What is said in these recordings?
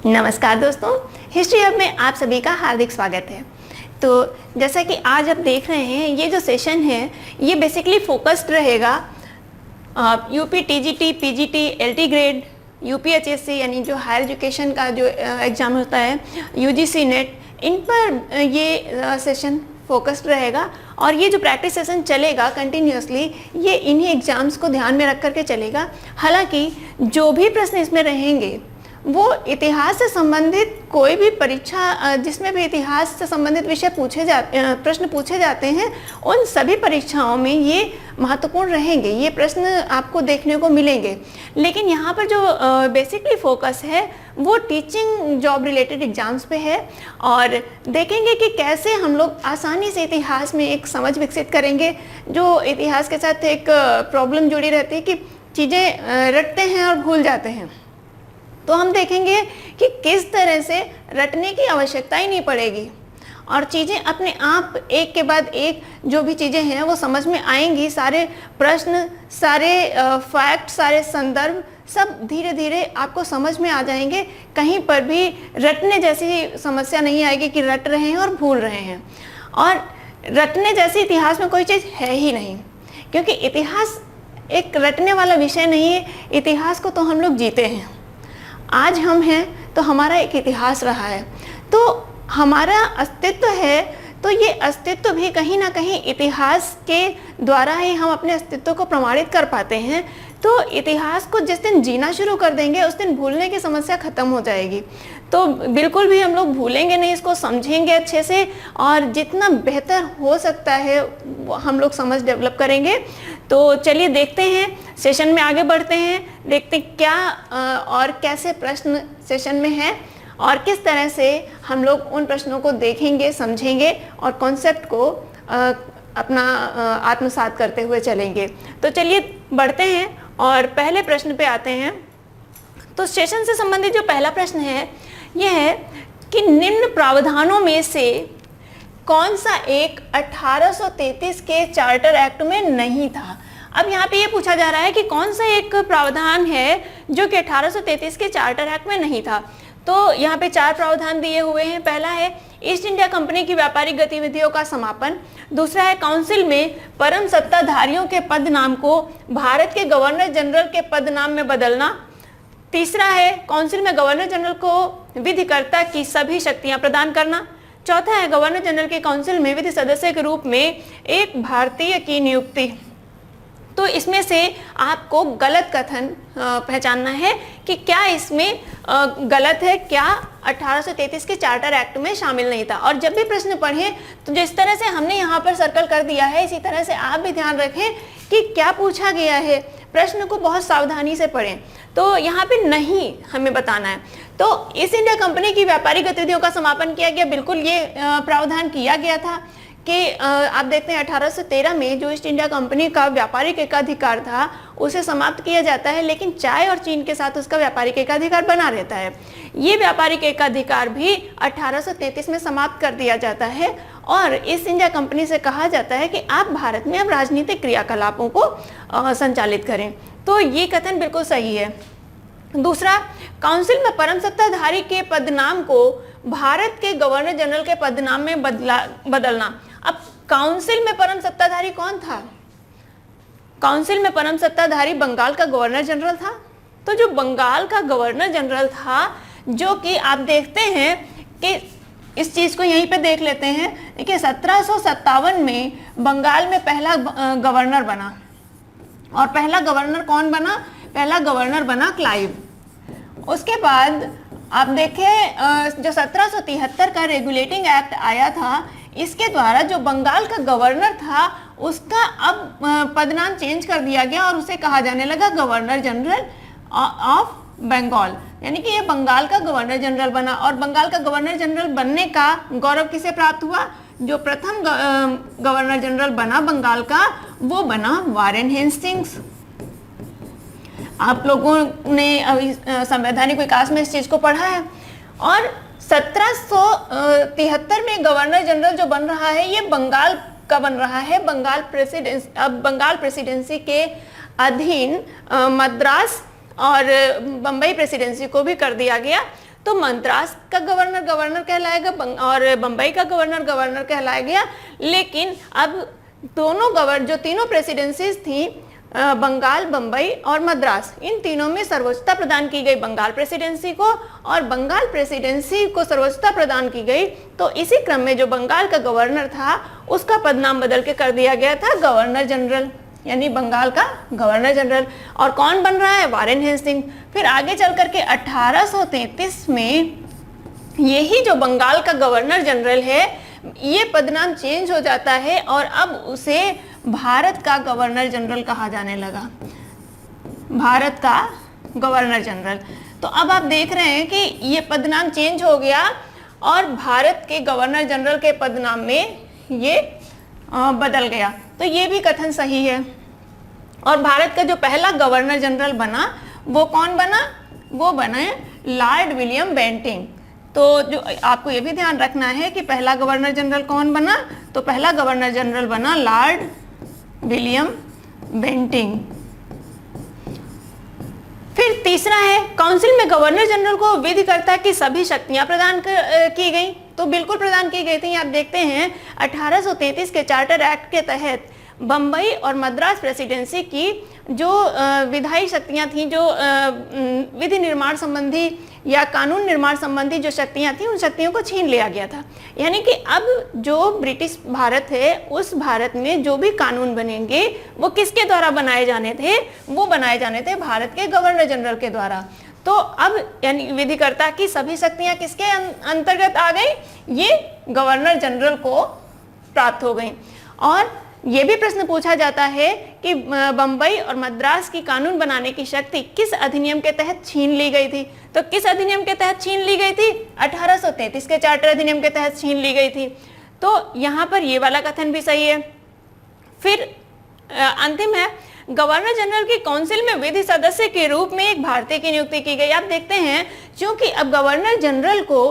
नमस्कार दोस्तों, history hub में आप सभी का हार्दिक स्वागत है। तो जैसा कि आज आप देख रहे हैं, ये जो सेशन है ये बेसिकली फोकस्ड रहेगा UP TGT, PGT, LT grade, UPHSC यानी जो हायर एजुकेशन का जो एग्ज़ाम होता है, यूजीसी नेट, इन पर ये सेशन फोकस्ड रहेगा। और ये जो प्रैक्टिस सेशन चलेगा कंटिन्यूसली, ये इन्हीं एग्ज़ाम्स को ध्यान में रख करके चलेगा। हालांकि जो भी प्रश्न इसमें रहेंगे वो इतिहास से संबंधित कोई भी परीक्षा जिसमें भी इतिहास से संबंधित विषय प्रश्न पूछे जाते हैं, उन सभी परीक्षाओं में ये महत्वपूर्ण रहेंगे, ये प्रश्न आपको देखने को मिलेंगे। लेकिन यहाँ पर जो बेसिकली फोकस है वो टीचिंग जॉब रिलेटेड एग्जाम्स पे है, और देखेंगे कि कैसे हम लोग आसानी से इतिहास में एक समझ विकसित करेंगे। जो इतिहास के साथ एक प्रॉब्लम जुड़ी रहती है कि चीज़ें रटते हैं और भूल जाते हैं, तो हम देखेंगे कि किस तरह से रटने की आवश्यकता ही नहीं पड़ेगी और चीज़ें अपने आप एक के बाद एक जो भी चीज़ें हैं वो समझ में आएंगी। सारे प्रश्न, सारे फैक्ट, सारे संदर्भ सब धीरे धीरे आपको समझ में आ जाएंगे। कहीं पर भी रटने जैसी समस्या नहीं आएगी कि रट रहे हैं और भूल रहे हैं। और रटने जैसी इतिहास में कोई चीज़ है ही नहीं, क्योंकि इतिहास एक रटने वाला विषय नहीं है। इतिहास को तो हम लोग जीते हैं। आज हम हैं तो हमारा एक इतिहास रहा है, तो हमारा अस्तित्व है, तो ये अस्तित्व भी कहीं ना कहीं इतिहास के द्वारा ही हम अपने अस्तित्व को प्रमाणित कर पाते हैं। तो इतिहास को जिस दिन जीना शुरू कर देंगे उस दिन भूलने की समस्या ख़त्म हो जाएगी। तो बिल्कुल भी हम लोग भूलेंगे नहीं, इसको समझेंगे अच्छे से, और जितना बेहतर हो सकता है हम लोग समझ डेवलप करेंगे। तो चलिए देखते हैं, सेशन में आगे बढ़ते हैं, देखते हैं क्या और कैसे प्रश्न सेशन में हैं और किस तरह से हम लोग उन प्रश्नों को देखेंगे, समझेंगे और कॉन्सेप्ट को अपना आत्मसात करते हुए चलेंगे। तो चलिए बढ़ते हैं और पहले प्रश्न पे आते हैं। तो सेशन से संबंधित जो पहला प्रश्न है यह है कि निम्न प्रावधानों में से कौन सा एक 1833 के चार्टर एक्ट में नहीं था। अब यहाँ पे ये पूछा जा रहा है कि कौन सा एक प्रावधान है जो कि 1833 के चार्टर एक्ट में नहीं था। तो यहाँ पे 4 प्रावधान दिए हुए हैं। पहला है ईस्ट इंडिया कंपनी की व्यापारिक गतिविधियों का समापन। दूसरा है काउंसिल में परम सत्ताधारियों के पद नाम को भारत के गवर्नर जनरल के पद नाम में बदलना। तीसरा है काउंसिल में गवर्नर जनरल को विधिकर्ता की सभी शक्तियां प्रदान करना। चौथा है गवर्नर जनरल के काउंसिल में विधि सदस्य के रूप में एक भारतीय की नियुक्ति। तो इसमें से आपको गलत कथन पहचानना है कि क्या इसमें गलत है, क्या 1833 के चार्टर एक्ट में शामिल नहीं था। और जब भी प्रश्न पढ़ें तो जिस तरह से हमने यहाँ पर सर्कल कर दिया है, इसी तरह से आप भी ध्यान रखें कि क्या पूछा गया है। प्रश्न को बहुत सावधानी से पढ़ें। तो यहाँ पे नहीं हमें बताना है। तो ईस्ट इंडिया कंपनी की व्यापारिक गतिविधियों का समापन किया गया, बिल्कुल ये प्रावधान किया गया था कि आप देखते हैं 1813 में जो ईस्ट इंडिया कंपनी का व्यापारिक एकाधिकार था उसे समाप्त किया जाता है, लेकिन चाय और चीन के साथ उसका व्यापारिक एकाधिकार बना रहता है। ये व्यापारिक एकाधिकार भी 1833 में समाप्त कर दिया जाता है और ईस्ट इंडिया कंपनी से कहा जाता है कि आप भारत में अब राजनीतिक क्रियाकलापों को संचालित करें। तो ये कथन बिल्कुल सही है। दूसरा, काउंसिल में परम सत्ताधारी के पदनाम को भारत के गवर्नर जनरल के पदनाम में बदलना। अब काउंसिल में परम सत्ताधारी कौन था? काउंसिल में परम सत्ताधारी बंगाल का गवर्नर जनरल था। तो जो बंगाल का गवर्नर जनरल था, जो कि आप देखते हैं कि इस चीज को यहीं पे देख लेते हैं। देखिए 1757 में बंगाल में पहला गवर्नर बना, और पहला गवर्नर कौन बना? पहला गवर्नर बना क्लाइव। उसके बाद आप देखें जो 1773 का रेगुलेटिंग एक्ट आया था, इसके द्वारा जो बंगाल का गवर्नर था उसका अब पदनाम चेंज कर दिया गया और उसे कहा जाने लगा गवर्नर जनरल ऑफ बंगाल, यानी कि ये बंगाल का गवर्नर जनरल बना। और बंगाल का गवर्नर जनरल बनने का गौरव किसे प्राप्त हुआ? जो प्रथम गवर्नर जनरल बना बंगाल का, वो बना वारेन हेस्टिंग्स। आप लोगों ने संवैधानिक विकास में इस चीज को पढ़ा है। और 1773 में गवर्नर जनरल जो बन रहा है ये बंगाल का बन रहा है। बंगाल प्रेसिडेंसी के अधीन मद्रास और बम्बई प्रेसिडेंसी को भी कर दिया गया। तो मद्रास का गवर्नर गवर्नर कहलाएगा और बम्बई का गवर्नर गवर्नर कहलाएगा। लेकिन अब जो तीनों प्रेसिडेंसीज थी, बंगाल, बम्बई और मद्रास, इन तीनों में सर्वोच्चता प्रदान की गई बंगाल प्रेसिडेंसी को, और बंगाल प्रेसिडेंसी को सर्वोच्चता प्रदान की गई। तो इसी क्रम में जो बंगाल का गवर्नर था उसका पदनाम बदल के कर दिया गया था गवर्नर जनरल, यानी बंगाल का गवर्नर जनरल। और कौन बन रहा है? Warren Hasting. फिर आगे चल करके 1833 में यही जो बंगाल का गवर्नर जनरल है, ये पदनाम चेंज हो जाता है और अब उसे भारत का गवर्नर जनरल कहा जाने लगा, भारत का गवर्नर जनरल। तो अब आप देख रहे हैं कि ये पदनाम चेंज हो गया और भारत के गवर्नर जनरल के पदनाम में ये बदल गया। तो ये भी कथन सही है। और भारत का जो पहला गवर्नर जनरल बना वो कौन बना? वो बने लॉर्ड विलियम बेंटिंग। तो जो आपको ये भी ध्यान रखना है कि पहला गवर्नर जनरल कौन बना? तो पहला गवर्नर जनरल बना लॉर्ड विलियम बेंटिंग। फिर तीसरा है, काउंसिल में गवर्नर जनरल को विधिकर्ता की सभी शक्तियां प्रदान की गई। तो बिल्कुल प्रदान की गई थी। आप देखते हैं 1833 के चार्टर एक्ट के तहत बम्बई और मद्रास प्रेसिडेंसी की जो विधायी शक्तियां थी, जो विधि निर्माण संबंधी या कानून निर्माण संबंधी जो शक्तियां थी, उन शक्तियों को छीन लिया गया था। यानी कि अब जो ब्रिटिश भारत है, उस भारत में जो भी कानून बनेंगे वो किसके द्वारा बनाए जाने थे? वो बनाए जाने थे भारत के गवर्नर जनरल के द्वारा। तो अब यानी विधिकर्ता की सभी शक्तियां किसके अंतर्गत आ गई? ये गवर्नर जनरल को प्राप्त हो गई। और ये भी प्रश्न पूछा जाता है कि बम्बई और मद्रास की कानून बनाने की शक्ति किस अधिनियम के तहत छीन ली गई थी? तो किस अधिनियम के तहत छीन ली गई थी? 1833 के चार्टर अधिनियम के तहत छीन ली गई थी। तो यहाँ पर ये वाला कथन भी सही है। फिर अंतिम है, गवर्नर जनरल की काउंसिल में विधि सदस्य के रूप में एक भारतीय की नियुक्ति की गई। आप देखते हैं, क्योंकि अब गवर्नर जनरल को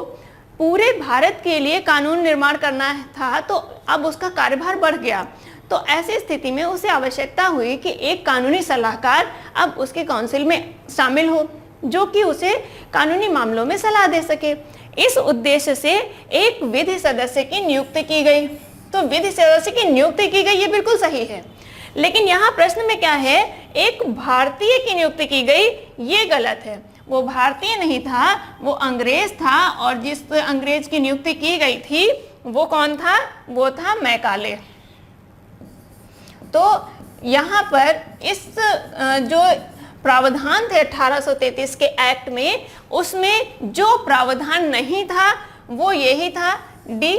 पूरे भारत के लिए कानून निर्माण करना था, तो अब उसका कार्यभार बढ़ गया। तो ऐसी स्थिति में उसे आवश्यकता हुई कि एक कानूनी सलाहकार अब उसके काउंसिल में शामिल हो, जो कि उसे कानूनी मामलों में सलाह दे सके। इस उद्देश्य से एक विधि सदस्य की नियुक्ति की गई। तो विधि सदस्य की नियुक्ति की गई, ये बिल्कुल सही है। लेकिन यहाँ प्रश्न में क्या है? एक भारतीय की नियुक्ति की गई, ये गलत है। वो भारतीय नहीं था, वो अंग्रेज था। और जिस अंग्रेज की नियुक्ति की गई थी वो कौन था? वो था मैकाले। तो यहाँ पर इस जो प्रावधान थे 1833 के एक्ट में, उसमें जो प्रावधान नहीं था वो यही था डी,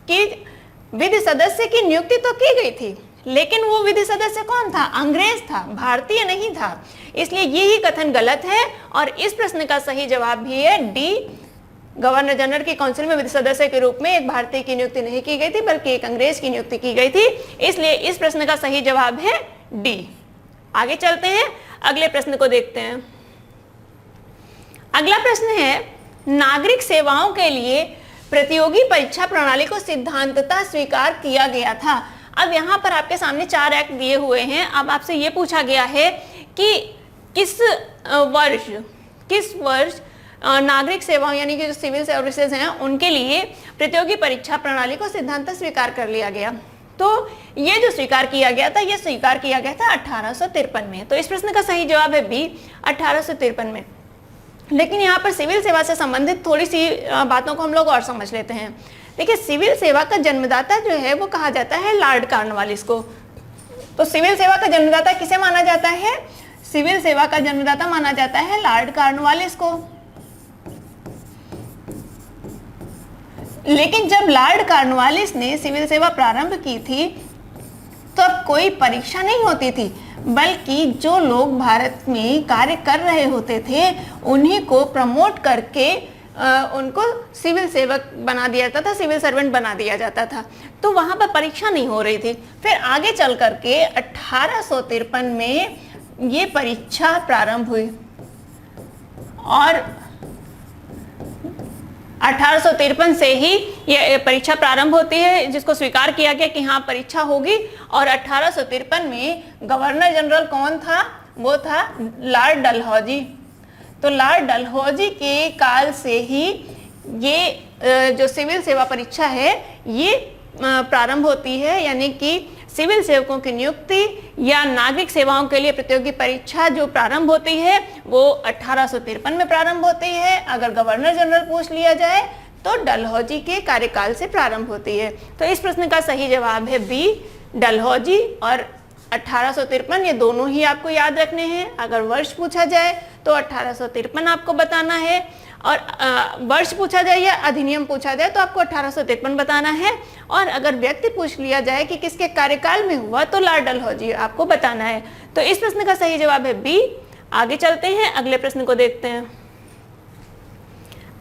कि विधि सदस्य की नियुक्ति तो की गई थी, लेकिन वो विधि सदस्य कौन था? अंग्रेज था, भारतीय नहीं था। इसलिए यही कथन गलत है। और इस प्रश्न का सही जवाब भी है डी, गवर्नर जनरल की काउंसिल में विधि सदस्य के रूप में एक भारतीय की नियुक्ति नहीं की गई थी, बल्कि एक अंग्रेज की नियुक्ति की गई थी। इसलिए इस प्रश्न का सही जवाब है डी। आगे चलते हैं, अगले प्रश्न को देखते हैं। अगला प्रश्न है, नागरिक सेवाओं के लिए प्रतियोगी परीक्षा प्रणाली को सिद्धांततः स्वीकार किया गया था। अब यहाँ पर आपके सामने 4 एक्ट दिए हुए हैं। अब आपसे ये पूछा गया है कि किस वर्ष नागरिक सेवाओं यानी कि जो सिविल सर्विसेज हैं उनके लिए प्रतियोगी परीक्षा प्रणाली को सिद्धांततः स्वीकार कर लिया गया। तो ये जो स्वीकार किया गया था, ये स्वीकार किया गया था 1853 में। तो इस प्रश्न का सही जवाब है बी, 1853 में। लेकिन यहाँ पर सिविल सेवा से संबंधित थोड़ी सी बातों को हम लोग और समझ लेते हैं। देखिए, सिविल सेवा का जन्मदाता जो है वो कहा जाता है लॉर्ड कॉर्नवालिस को। तो सिविल सेवा का जन्मदाता किसे माना जाता है? सिविल सेवा का जन्मदाता माना जाता है लॉर्ड कॉर्नवालिस को। लेकिन जब लॉर्ड कॉर्नवालिस ने सिविल सेवा प्रारंभ की थी तो अब कोई परीक्षा नहीं होती थी, बल्कि जो लोग भारत में कार्य कर रहे होते थे उन्हीं को प्रमोट करके उनको सिविल सेवक बना दिया जाता था, सिविल सर्वेंट बना दिया जाता था। तो वहाँ पर परीक्षा नहीं हो रही थी। फिर आगे चल करके 1853 में ये परीक्षा प्रारंभ हुई और 1853 से ही ये परीक्षा प्रारंभ होती है, जिसको स्वीकार किया गया कि हाँ परीक्षा होगी। और 1853 में गवर्नर जनरल कौन था? वो था लॉर्ड डलहौजी। तो लॉर्ड डलहौजी के काल से ही ये जो सिविल सेवा परीक्षा है ये प्रारंभ होती है, यानी कि सिविल सेवकों की नियुक्ति या नागरिक सेवाओं के लिए प्रतियोगी परीक्षा जो प्रारंभ होती है वो 1853 में प्रारंभ होती है। अगर गवर्नर जनरल पूछ लिया जाए तो डलहौजी के कार्यकाल से प्रारंभ होती है। तो इस प्रश्न का सही जवाब है बी, डलहौजी और 1853, ये दोनों ही आपको याद रखने हैं। अगर वर्ष पूछा जाए तो 1853 आपको बताना है, और वर्ष पूछा जाए या अधिनियम पूछा जाए तो आपको 1853 बताना है, और अगर व्यक्ति पूछ लिया जाए कि किसके कार्यकाल में हुआ तो लॉर्ड डलहौजी आपको बताना है। तो इस प्रश्न का सही जवाब है बी। आगे चलते हैं, अगले प्रश्न को देखते हैं।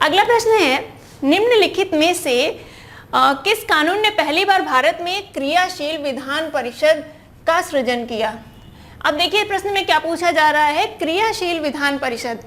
अगला प्रश्न है, निम्नलिखित में से किस कानून ने पहली बार भारत में क्रियाशील विधान परिषद का सृजन किया? अब देखिए प्रश्न में क्या पूछा जा रहा है, क्रियाशील विधान परिषद।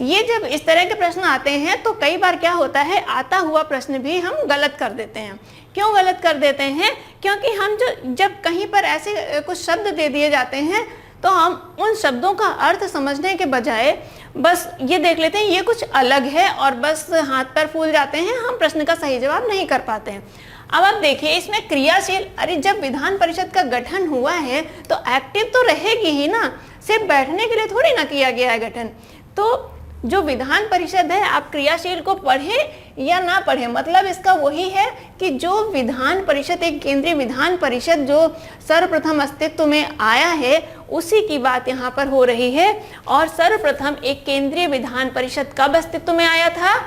ये जब इस तरह के प्रश्न आते हैं तो कई बार क्या होता है, आता हुआ प्रश्न भी हम गलत कर देते हैं। क्यों गलत कर देते हैं? क्योंकि हम जब कहीं पर ऐसे कुछ शब्द दे दिए जाते हैं तो हम उन शब्दों का अर्थ समझने के बजाय बस ये देख लेते हैं ये कुछ अलग है और बस हाथ पैर फूल जाते हैं, हम प्रश्न का सही जवाब नहीं कर पाते हैं। अब आप देखिए इसमें क्रियाशील, अरे जब विधान परिषद का गठन हुआ है तो एक्टिव तो रहेगी ही ना, सिर्फ बैठने के लिए थोड़ी ना किया गया है गठन। तो जो विधान परिषद है, आप क्रियाशील को पढ़ें या ना पढ़ें, मतलब इसका वही है कि जो विधान परिषद, एक केंद्रीय विधान परिषद जो सर्वप्रथम अस्तित्व में आया है उसी की बात यहाँ पर हो रही है। और सर्वप्रथम एक केंद्रीय विधान परिषद कब अस्तित्व में आया था?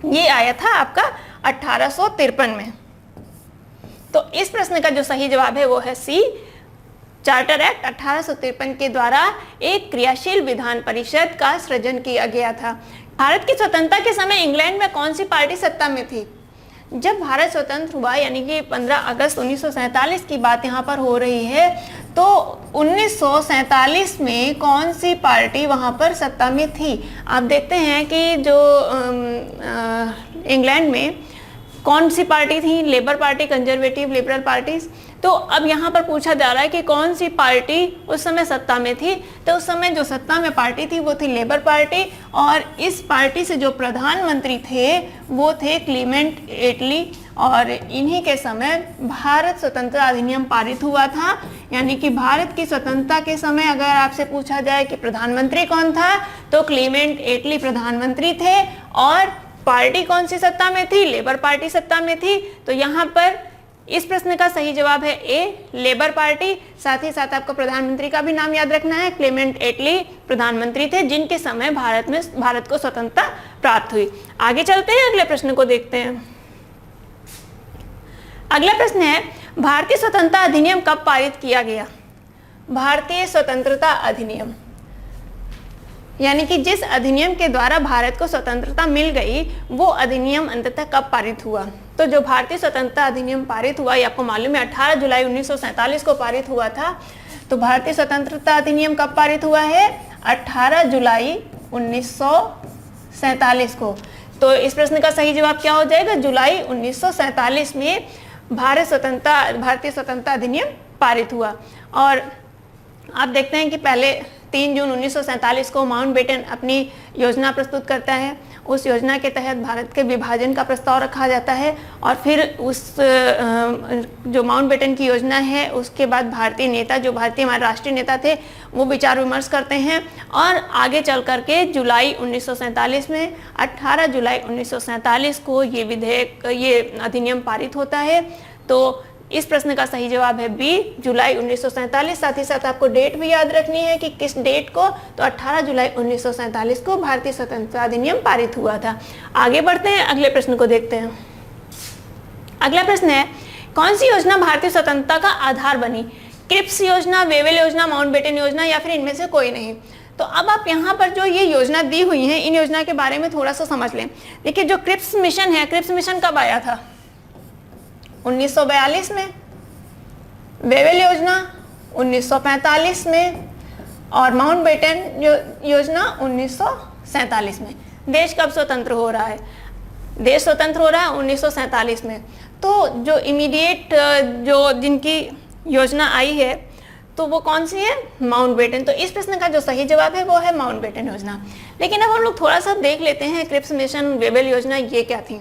ये आया था आपका 1853 में। तो इस प्रश्न का जो सही जवाब है वो है सी, चार्टर एक्ट 1853 के द्वारा एक क्रियाशील विधान परिषद का सृजन किया गया था। भारत की स्वतंत्रता के समय इंग्लैंड में कौन सी पार्टी सत्ता में थी? जब भारत स्वतंत्र हुआ यानी कि 15 अगस्त 1947 की बात यहाँ पर हो रही है, तो 1947 में कौन सी पार्टी वहाँ पर सत्ता में थी? आप देखते हैं कि जो इंग्लैंड में कौन सी पार्टी थी, labour party, conservative, liberal parties. तो अब यहाँ पर पूछा जा रहा है कि कौन सी पार्टी उस समय सत्ता में थी। तो उस समय जो सत्ता में पार्टी थी वो थी लेबर पार्टी, और इस पार्टी से जो प्रधानमंत्री थे वो थे क्लीमेंट एटली, और इन्हीं के समय भारत स्वतंत्रता अधिनियम पारित हुआ था। यानी कि भारत की स्वतंत्रता के समय अगर आपसे पूछा जाए कि प्रधानमंत्री कौन था तो क्लीमेंट एटली प्रधानमंत्री थे, और पार्टी कौन सी सत्ता में थी? लेबर पार्टी सत्ता में थी। तो यहाँ पर इस प्रश्न का सही जवाब है ए, लेबर पार्टी। साथ ही साथ आपको प्रधानमंत्री का भी नाम याद रखना है, क्लेमेंट एटली प्रधानमंत्री थे जिनके समय भारत को स्वतंत्रता प्राप्त हुई। आगे चलते हैं, अगले प्रश्न को देखते हैं। अगला प्रश्न है, भारतीय स्वतंत्रता अधिनियम कब पारित किया गया? भारतीय स्वतंत्रता अधिनियम यानी कि जिस अधिनियम के द्वारा भारत को स्वतंत्रता मिल गई वो अधिनियम अंततः कब पारित हुआ? तो जो भारतीय स्वतंत्रता अधिनियम पारित हुआ, ये आपको मालूम है 18 जुलाई 1947 को पारित हुआ था। तो भारतीय स्वतंत्रता अधिनियम कब पारित हुआ है? 18 जुलाई 1947 को। तो इस प्रश्न का सही जवाब क्या हो जाएगा? जुलाई 1947 में भारतीय स्वतंत्रता अधिनियम पारित हुआ। और आप देखते हैं कि पहले 3 जून 1947 को माउंटबेटन अपनी योजना प्रस्तुत करता है। उस योजना के तहत भारत के विभाजन का प्रस्ताव रखा जाता है, और फिर उस जो माउंटबेटन की योजना है उसके बाद भारतीय नेता, जो भारतीय हमारे राष्ट्रीय नेता थे, वो विचार विमर्श करते हैं, और आगे चल करके जुलाई 1947 में 18 जुलाई 1947 को ये अधिनियम पारित होता है। तो इस प्रश्न का सही जवाब है बी, जुलाई 1947। साथ ही साथ आपको डेट भी याद रखनी है कि किस डेट को, तो 18 जुलाई 1947 को भारतीय स्वतंत्रता अधिनियम पारित हुआ था। आगे बढ़ते हैं, अगले प्रश्न को देखते हैं। अगला प्रश्न है, कौन सी योजना भारतीय स्वतंत्रता का आधार बनी? क्रिप्स योजना, वेवेल योजना, माउंटबेटन योजना, या फिर इनमें से कोई नहीं? तो अब आप यहाँ पर जो ये योजना दी हुई है, इन योजना के बारे में थोड़ा सा समझ लें। देखिए जो क्रिप्स मिशन है, क्रिप्स मिशन कब आया था? 1942 में। वेवेल योजना 1945 में, और माउंटबेटन योजना 1947 में। देश कब स्वतंत्र हो रहा है? देश स्वतंत्र हो रहा है 1947 में। तो जो इमीडिएट जो जिनकी योजना आई है, तो वो कौन सी है? माउंटबेटन। तो इस प्रश्न का जो सही जवाब है वो है माउंटबेटन योजना। लेकिन अब हम लोग थोड़ा सा देख लेते हैं क्रिप्स मिशन, वेबल योजना ये क्या थी।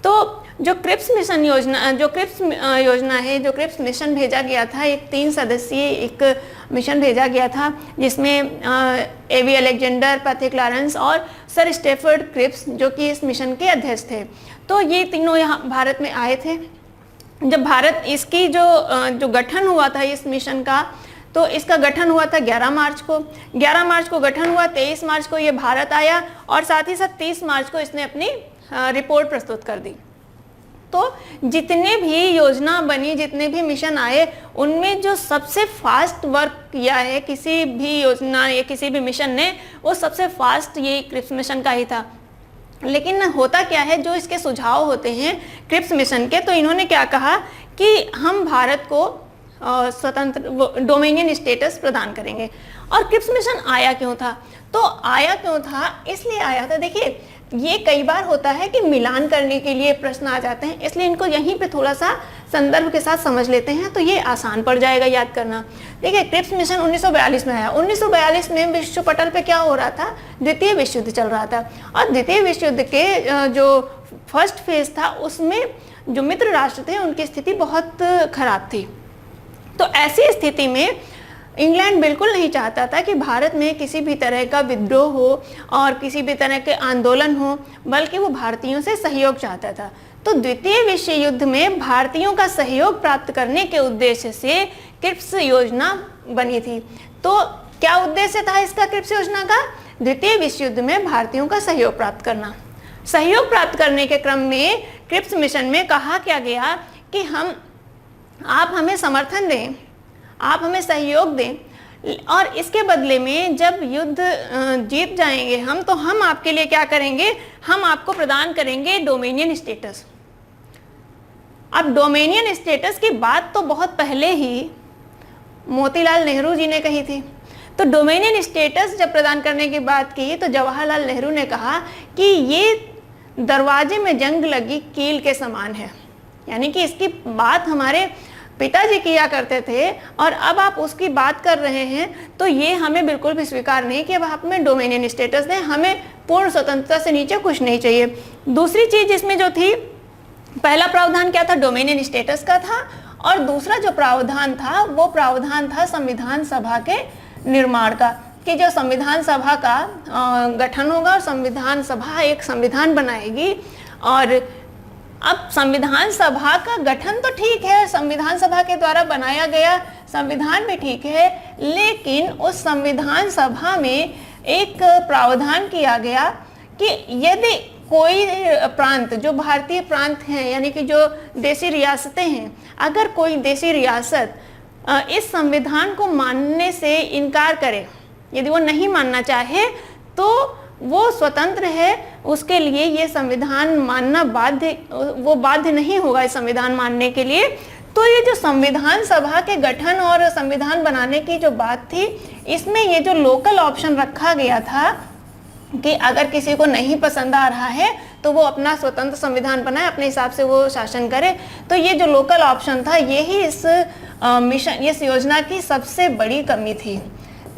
तो जो क्रिप्स मिशन योजना, जो क्रिप्स योजना है, जो क्रिप्स मिशन भेजा गया था, एक 3 सदस्यीय एक मिशन भेजा गया था जिसमें एवी अलेक्जेंडर, पैथिक लॉरेंस और सर स्टेफर्ड क्रिप्स जो कि इस मिशन के अध्यक्ष थे। तो ये तीनों यहाँ भारत में आए थे। जब भारत इसकी जो गठन हुआ था इस मिशन का, तो इसका गठन हुआ था 11 मार्च को। 11 मार्च को गठन हुआ, 23 मार्च को ये भारत आया और साथ ही साथ 30 मार्च को इसने अपनी रिपोर्ट प्रस्तुत कर दी। तो जितने भी योजना बनी, जितने भी मिशन आए, उनमें जो सबसे फास्ट वर्क किया है किसी भी योजना या किसी भी मिशन ने, वो सबसे फास्ट ये क्रिप्स मिशन का ही था। लेकिन होता क्या है, जो इसके सुझाव होते हैं क्रिप्स मिशन के, तो इन्होंने क्या कहा कि हम भारत को स्वतंत्र डोमिनियन स्टेटस प्रदान करेंगे। और क्रिप्स मिशन आया क्यों था? तो आया क्यों था, इसलिए आया था, देखिए ये कई बार होता है कि मिलान करने के लिए प्रश्न आ जाते हैं, इसलिए इनको यहीं पे थोड़ा सा संदर्भ के साथ समझ लेते हैं तो ये आसान पड़ जाएगा याद करना। देखिए क्रिप्स मिशन 1942 में आया। 1942 में विश्व पटल पे क्या हो रहा था? द्वितीय विश्व युद्ध चल रहा था और द्वितीय विश्व युद्ध के जो फर्स्ट फेज था उसमें जो मित्र राष्ट्र थे उनकी स्थिति बहुत खराब थी। तो ऐसी स्थिति में इंग्लैंड बिल्कुल नहीं चाहता था कि भारत में किसी भी तरह का विद्रोह हो और किसी भी तरह के आंदोलन हो, बल्कि वो भारतीयों से सहयोग चाहता था। तो द्वितीय विश्व युद्ध में भारतीयों का सहयोग प्राप्त करने के उद्देश्य से क्रिप्स योजना बनी थी। तो क्या उद्देश्य था इसका क्रिप्स योजना का? द्वितीय विश्व युद्ध में भारतीयों का सहयोग प्राप्त करना। सहयोग प्राप्त करने के क्रम में क्रिप्स मिशन में कहा क्या गया कि आप हमें समर्थन दें, आप हमें सहयोग दें और इसके बदले में जब युद्ध जीत जाएंगे हम, तो हम आपके लिए क्या करेंगे? हम आपको प्रदान करेंगे डोमिनियन स्टेटस। अब डोमिनियन स्टेटस की बात तो बहुत पहले ही मोतीलाल नेहरू जी ने कही थी। तो डोमिनियन स्टेटस जब प्रदान करने की बात की तो जवाहरलाल नेहरू ने कहा कि ये दरवाजे में जंग लगी कील के समान है, यानी कि इसकी बात हमारे पिताजी किया करते थे और अब आप उसकी बात कर रहे हैं, तो ये हमें बिल्कुल भी स्वीकार नहीं कि अब आप हमें डोमिनियन स्टेटस दें, हमें पूर्ण स्वतंत्रता से नीचे कुछ नहीं चाहिए। दूसरी चीज इसमें जो थी, पहला प्रावधान क्या था? डोमिनियन स्टेटस का था और दूसरा जो प्रावधान था वो प्रावधान था संविधान सभा के निर्माण का, कि जो संविधान सभा का गठन होगा और संविधान सभा एक संविधान बनाएगी। और अब संविधान सभा का गठन तो ठीक है, संविधान सभा के द्वारा बनाया गया संविधान भी ठीक है, लेकिन उस संविधान सभा में एक प्रावधान किया गया कि यदि कोई प्रांत, जो भारतीय प्रांत हैं यानी कि जो देशी रियासतें हैं, अगर कोई देशी रियासत इस संविधान को मानने से इनकार करे, यदि वो नहीं मानना चाहे, तो वो स्वतंत्र है, उसके लिए ये संविधान मानना बाध्य नहीं होगा इस संविधान मानने के लिए। तो ये जो संविधान सभा के गठन और संविधान बनाने की जो बात थी, इसमें ये जो लोकल ऑप्शन रखा गया था कि अगर किसी को नहीं पसंद आ रहा है तो वो अपना स्वतंत्र संविधान बनाए, अपने हिसाब से वो शासन करे। तो ये जो लोकल ऑप्शन था, यही इस योजना की सबसे बड़ी कमी थी।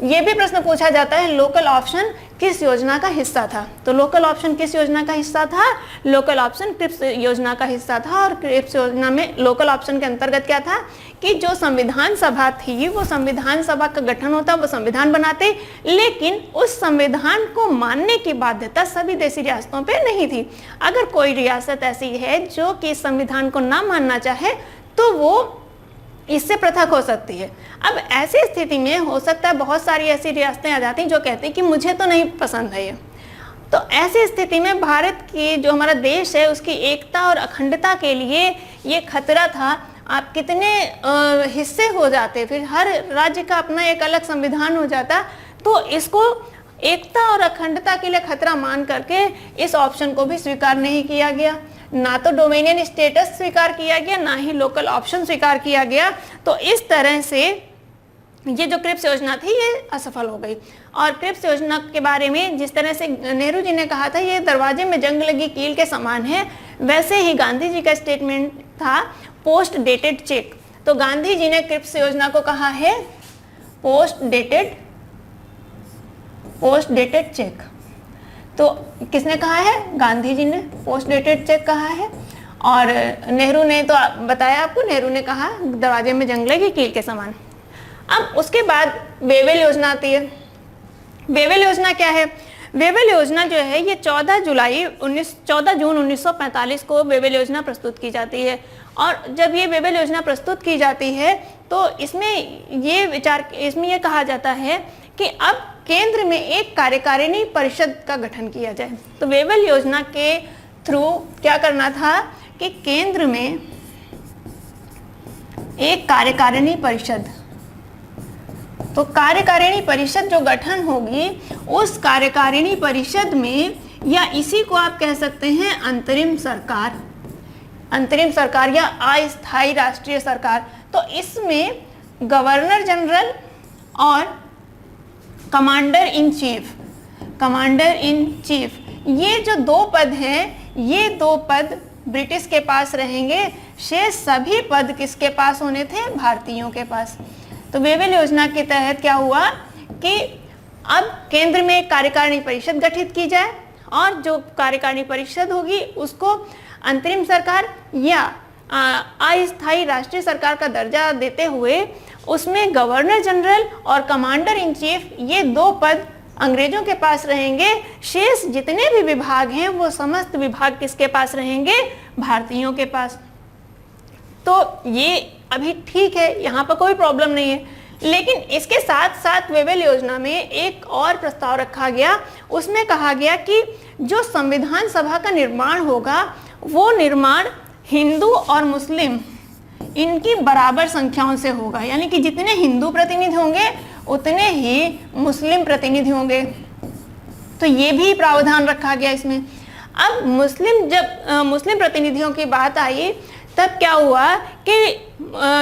ये भी प्रश्न पूछा जाता है, लोकल ऑप्शन किस योजना का हिस्सा था? तो लोकल ऑप्शन किस योजना का हिस्सा था? लोकल ऑप्शन क्रिप्स योजना का हिस्सा था। और क्रिप्स योजना में लोकल ऑप्शन के अंतर्गत क्या था कि जो संविधान सभा थी, वो संविधान सभा का गठन होता, वो संविधान बनाते, लेकिन उस संविधान को मानने की बाध्यता सभी देशी रियासतों पे नहीं थी। अगर कोई रियासत ऐसी है जो कि संविधान को ना मानना चाहे, तो वो इससे पृथक हो सकती है। अब ऐसी स्थिति में हो सकता है बहुत सारी ऐसी रियासतें आ जाती हैं जो कहती हैं कि मुझे तो नहीं पसंद है ये। तो ऐसी स्थिति में भारत की जो हमारा देश है उसकी एकता और अखंडता के लिए ये खतरा था। आप कितने हिस्से हो जाते, फिर हर राज्य का अपना एक अलग संविधान हो जाता, तो इसको एकता और अखंडता के लिए खतरा मान करके इस ऑप्शन को भी स्वीकार नहीं किया गया। ना तो डोमिनियन स्टेटस स्वीकार किया गया, ना ही लोकल ऑप्शन स्वीकार किया गया। तो इस तरह से ये जो क्रिप्स योजना थी ये असफल हो गई। और क्रिप्स योजना के बारे में जिस तरह से नेहरू जी ने कहा था ये दरवाजे में जंग लगी कील के समान है, वैसे ही गांधी जी का स्टेटमेंट था पोस्ट डेटेड चेक। तो गांधी जी ने क्रिप्स योजना को कहा है पोस्ट डेटेड चेक। तो किसने कहा है? गांधी जी ने पोस्ट डेटेड चेक कहा है। और नेहरू ने तो बताया आपको, नेहरू ने कहा दरवाजे में जंग लगी कील के समान। अब उसके बाद वेवेल योजना आती है। वेवेल योजना क्या है? वेवेल योजना जो है ये 14 जून 1945 को वेवेल योजना प्रस्तुत की जाती है। और जब ये वेवेल योजना प्रस्तुत की जाती है तो इसमें ये कहा जाता है कि अब केंद्र में एक कार्यकारिणी परिषद का गठन किया जाए। तो वेवेल योजना के थ्रू क्या करना था कि केंद्र में एक कार्यकारिणी परिषद, तो कार्यकारिणी परिषद जो गठन होगी उस कार्यकारिणी परिषद में, या इसी को आप कह सकते हैं अंतरिम सरकार या अस्थायी राष्ट्रीय सरकार। तो इसमें गवर्नर जनरल और कमांडर इन चीफ ये जो दो पद हैं, ये दो पद ब्रिटिश के पास रहेंगे। शेष सभी पद किसके पास होने थे? भारतीयों के पास। तो वेवेल योजना के तहत क्या हुआ कि अब केंद्र में एक कार्यकारिणी परिषद गठित की जाए और जो कार्यकारिणी परिषद होगी उसको अंतरिम सरकार या अस्थायी राष्ट्रीय सरकार का दर्जा देते हुए उसमें गवर्नर जनरल और कमांडर इन चीफ ये दो पद अंग्रेजों के पास रहेंगे। शेष जितने भी विभाग हैं वो समस्त विभाग किसके पास रहेंगे? भारतीयों के पास। तो ये अभी ठीक है, यहाँ पर कोई प्रॉब्लम नहीं है। लेकिन इसके साथ साथ वेवेल योजना में एक और प्रस्ताव रखा गया। उसमें कहा गया कि जो संविधान सभा का निर्माण होगा वो निर्माण हिंदू और मुस्लिम इनकी बराबर संख्याओं से होगा, यानी कि जितने हिंदू प्रतिनिधि होंगे उतने ही मुस्लिम प्रतिनिधि होंगे। तो ये भी प्रावधान रखा गया इसमें। अब मुस्लिम प्रतिनिधियों की बात आई तब क्या हुआ कि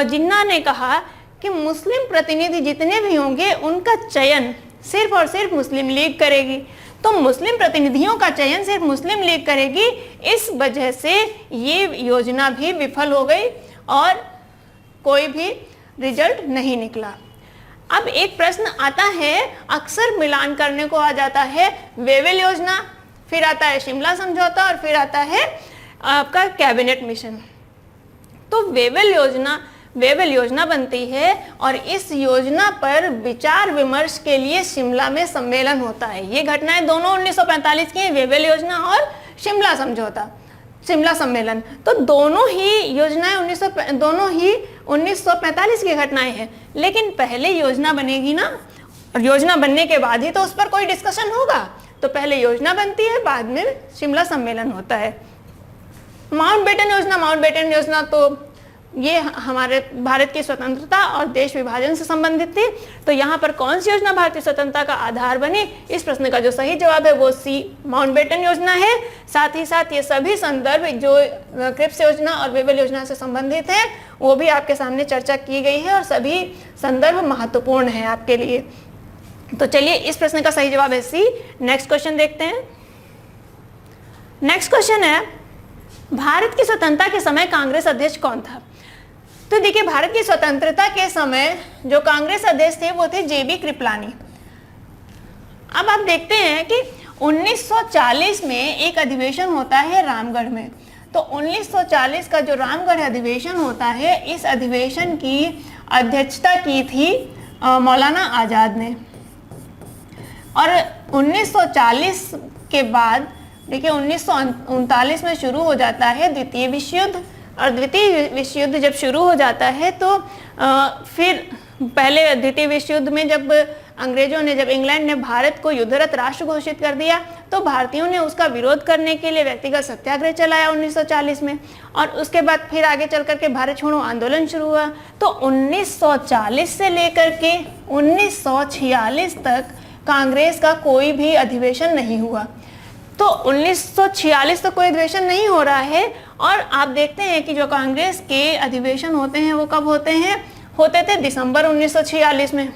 जिन्ना ने कहा कि मुस्लिम प्रतिनिधि जितने भी होंगे उनका चयन सिर्फ और सिर्फ मुस्लिम लीग करेगी। तो मुस्लिम प्रतिनिधियों का चयन सिर्फ मुस्लिम लीग करेगी। इस वजह से ये योजना भी विफल हो गई और कोई भी रिजल्ट नहीं निकला। अब एक प्रश्न आता है, अक्सर मिलान करने को आ जाता है वेवेल योजना, फिर आता है शिमला समझौता और फिर आता है आपका कैबिनेट मिशन। तो वेवेल योजना बनती है और इस योजना पर विचार विमर्श के लिए शिमला में सम्मेलन होता है। ये घटनाएं दोनों 1945 की हैं, वेवेल योजना और शिमला सम्मेलन। तो दोनों ही योजनाएं 1945 की घटनाएं हैं। लेकिन पहले योजना बनेगी ना, और योजना बनने के बाद ही तो उस पर कोई डिस्कशन होगा। तो पहले योजना बनती है, बाद में शिमला सम्मेलन होता है। माउंटबेटन योजना तो ये हमारे भारत की स्वतंत्रता और देश विभाजन से संबंधित थी। तो यहाँ पर कौन सी योजना भारतीय स्वतंत्रता का आधार बनी? इस प्रश्न का जो सही जवाब है वो सी, माउंटबेटन योजना है। साथ ही साथ ये सभी संदर्भ जो क्रिप्स योजना और वेवेल योजना से संबंधित है वो भी आपके सामने चर्चा की गई है और सभी संदर्भ महत्वपूर्ण है आपके लिए। तो चलिए, इस प्रश्न का सही जवाब है सी। नेक्स्ट क्वेश्चन देखते हैं। नेक्स्ट क्वेश्चन है, भारत की स्वतंत्रता के समय कांग्रेस अध्यक्ष कौन था? तो देखिए, भारत की स्वतंत्रता के समय जो कांग्रेस अध्यक्ष थे वो थे जेबी कृपलानी। अब आप देखते हैं कि 1940 में एक अधिवेशन होता है रामगढ़ में। तो 1940 का जो रामगढ़ अधिवेशन होता है, इस अधिवेशन की अध्यक्षता की थी मौलाना आज़ाद ने। और 1940 के बाद देखिए 1939 में शुरू हो जाता है द्वितीय विश्व युद्ध। और द्वितीय विश्व युद्ध जब शुरू हो जाता है तो फिर पहले द्वितीय विश्व युद्ध में जब इंग्लैंड ने भारत को युद्धरत राष्ट्र घोषित कर दिया तो भारतीयों ने उसका विरोध करने के लिए व्यक्तिगत सत्याग्रह चलाया 1940 में। और उसके बाद फिर आगे चल करके भारत छोड़ो आंदोलन शुरू हुआ। तो 1940 से लेकर के 1946 तक कांग्रेस का कोई भी अधिवेशन नहीं हुआ। तो 1946 तक कोई अधिवेशन नहीं हो रहा है। और आप देखते हैं कि जो कांग्रेस के अधिवेशन होते हैं वो कब होते हैं? होते थे दिसंबर 1946 में,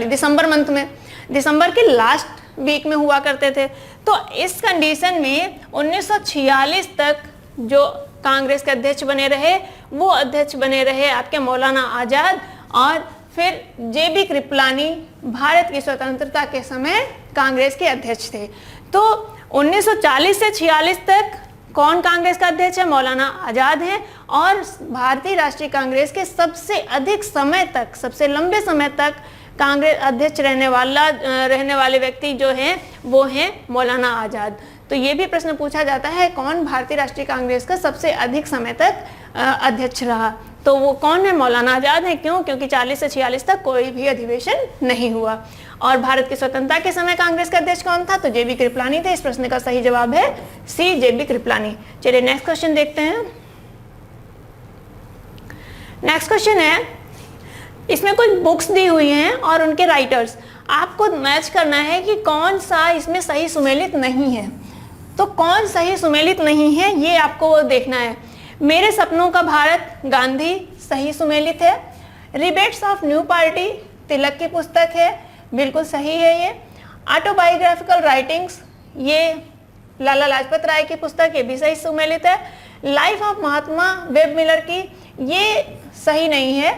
दिसंबर मंथ में, दिसंबर के लास्ट वीक में हुआ करते थे। तो इस कंडीशन में 1946 तक जो कांग्रेस के अध्यक्ष बने रहे वो अध्यक्ष बने रहे आपके मौलाना आज़ाद। और फिर जेबी कृपलानी भारत की स्वतंत्रता के समय कांग्रेस के अध्यक्ष थे। तो 1940 से 46 तक कौन कांग्रेस का अध्यक्ष है? मौलाना आजाद हैं। और भारतीय राष्ट्रीय कांग्रेस के सबसे अधिक समय तक, सबसे लंबे समय तक कांग्रेस अध्यक्ष रहने वाले व्यक्ति जो हैं वो हैं मौलाना आजाद। तो ये भी प्रश्न पूछा जाता है कौन भारतीय राष्ट्रीय कांग्रेस का सबसे अधिक समय तक अध्यक्ष रहा, तो वो कौन है? मौलाना आजाद है। क्यों? क्योंकि 40 से 46 तक कोई भी अधिवेशन नहीं हुआ। और भारत की स्वतंत्रता के समय कांग्रेस का अध्यक्ष कौन था? तो जेबी कृपलानी थे। इस प्रश्न का सही जवाब है सी, जेबी कृपलानी। चलिए नेक्स्ट क्वेश्चन देखते हैं। नेक्स्ट क्वेश्चन है, इसमें कुछ बुक्स दी हुई हैं और उनके राइटर्स, आपको मैच करना है कि कौन सा इसमें सही सुमेलित नहीं है। तो कौन सही सुमेलित नहीं है ये आपको देखना है। मेरे सपनों का भारत, गांधी, सही सुमेलित है। रिबेट्स ऑफ न्यू पार्टी, तिलक की पुस्तक है, बिल्कुल सही है ये। ऑटोबायोग्राफिकल राइटिंग्स, ये लाला लाजपत राय की पुस्तक, ये भी सही सुमेलित है। Life of Mahatma, web Miller की, ये सही नहीं है।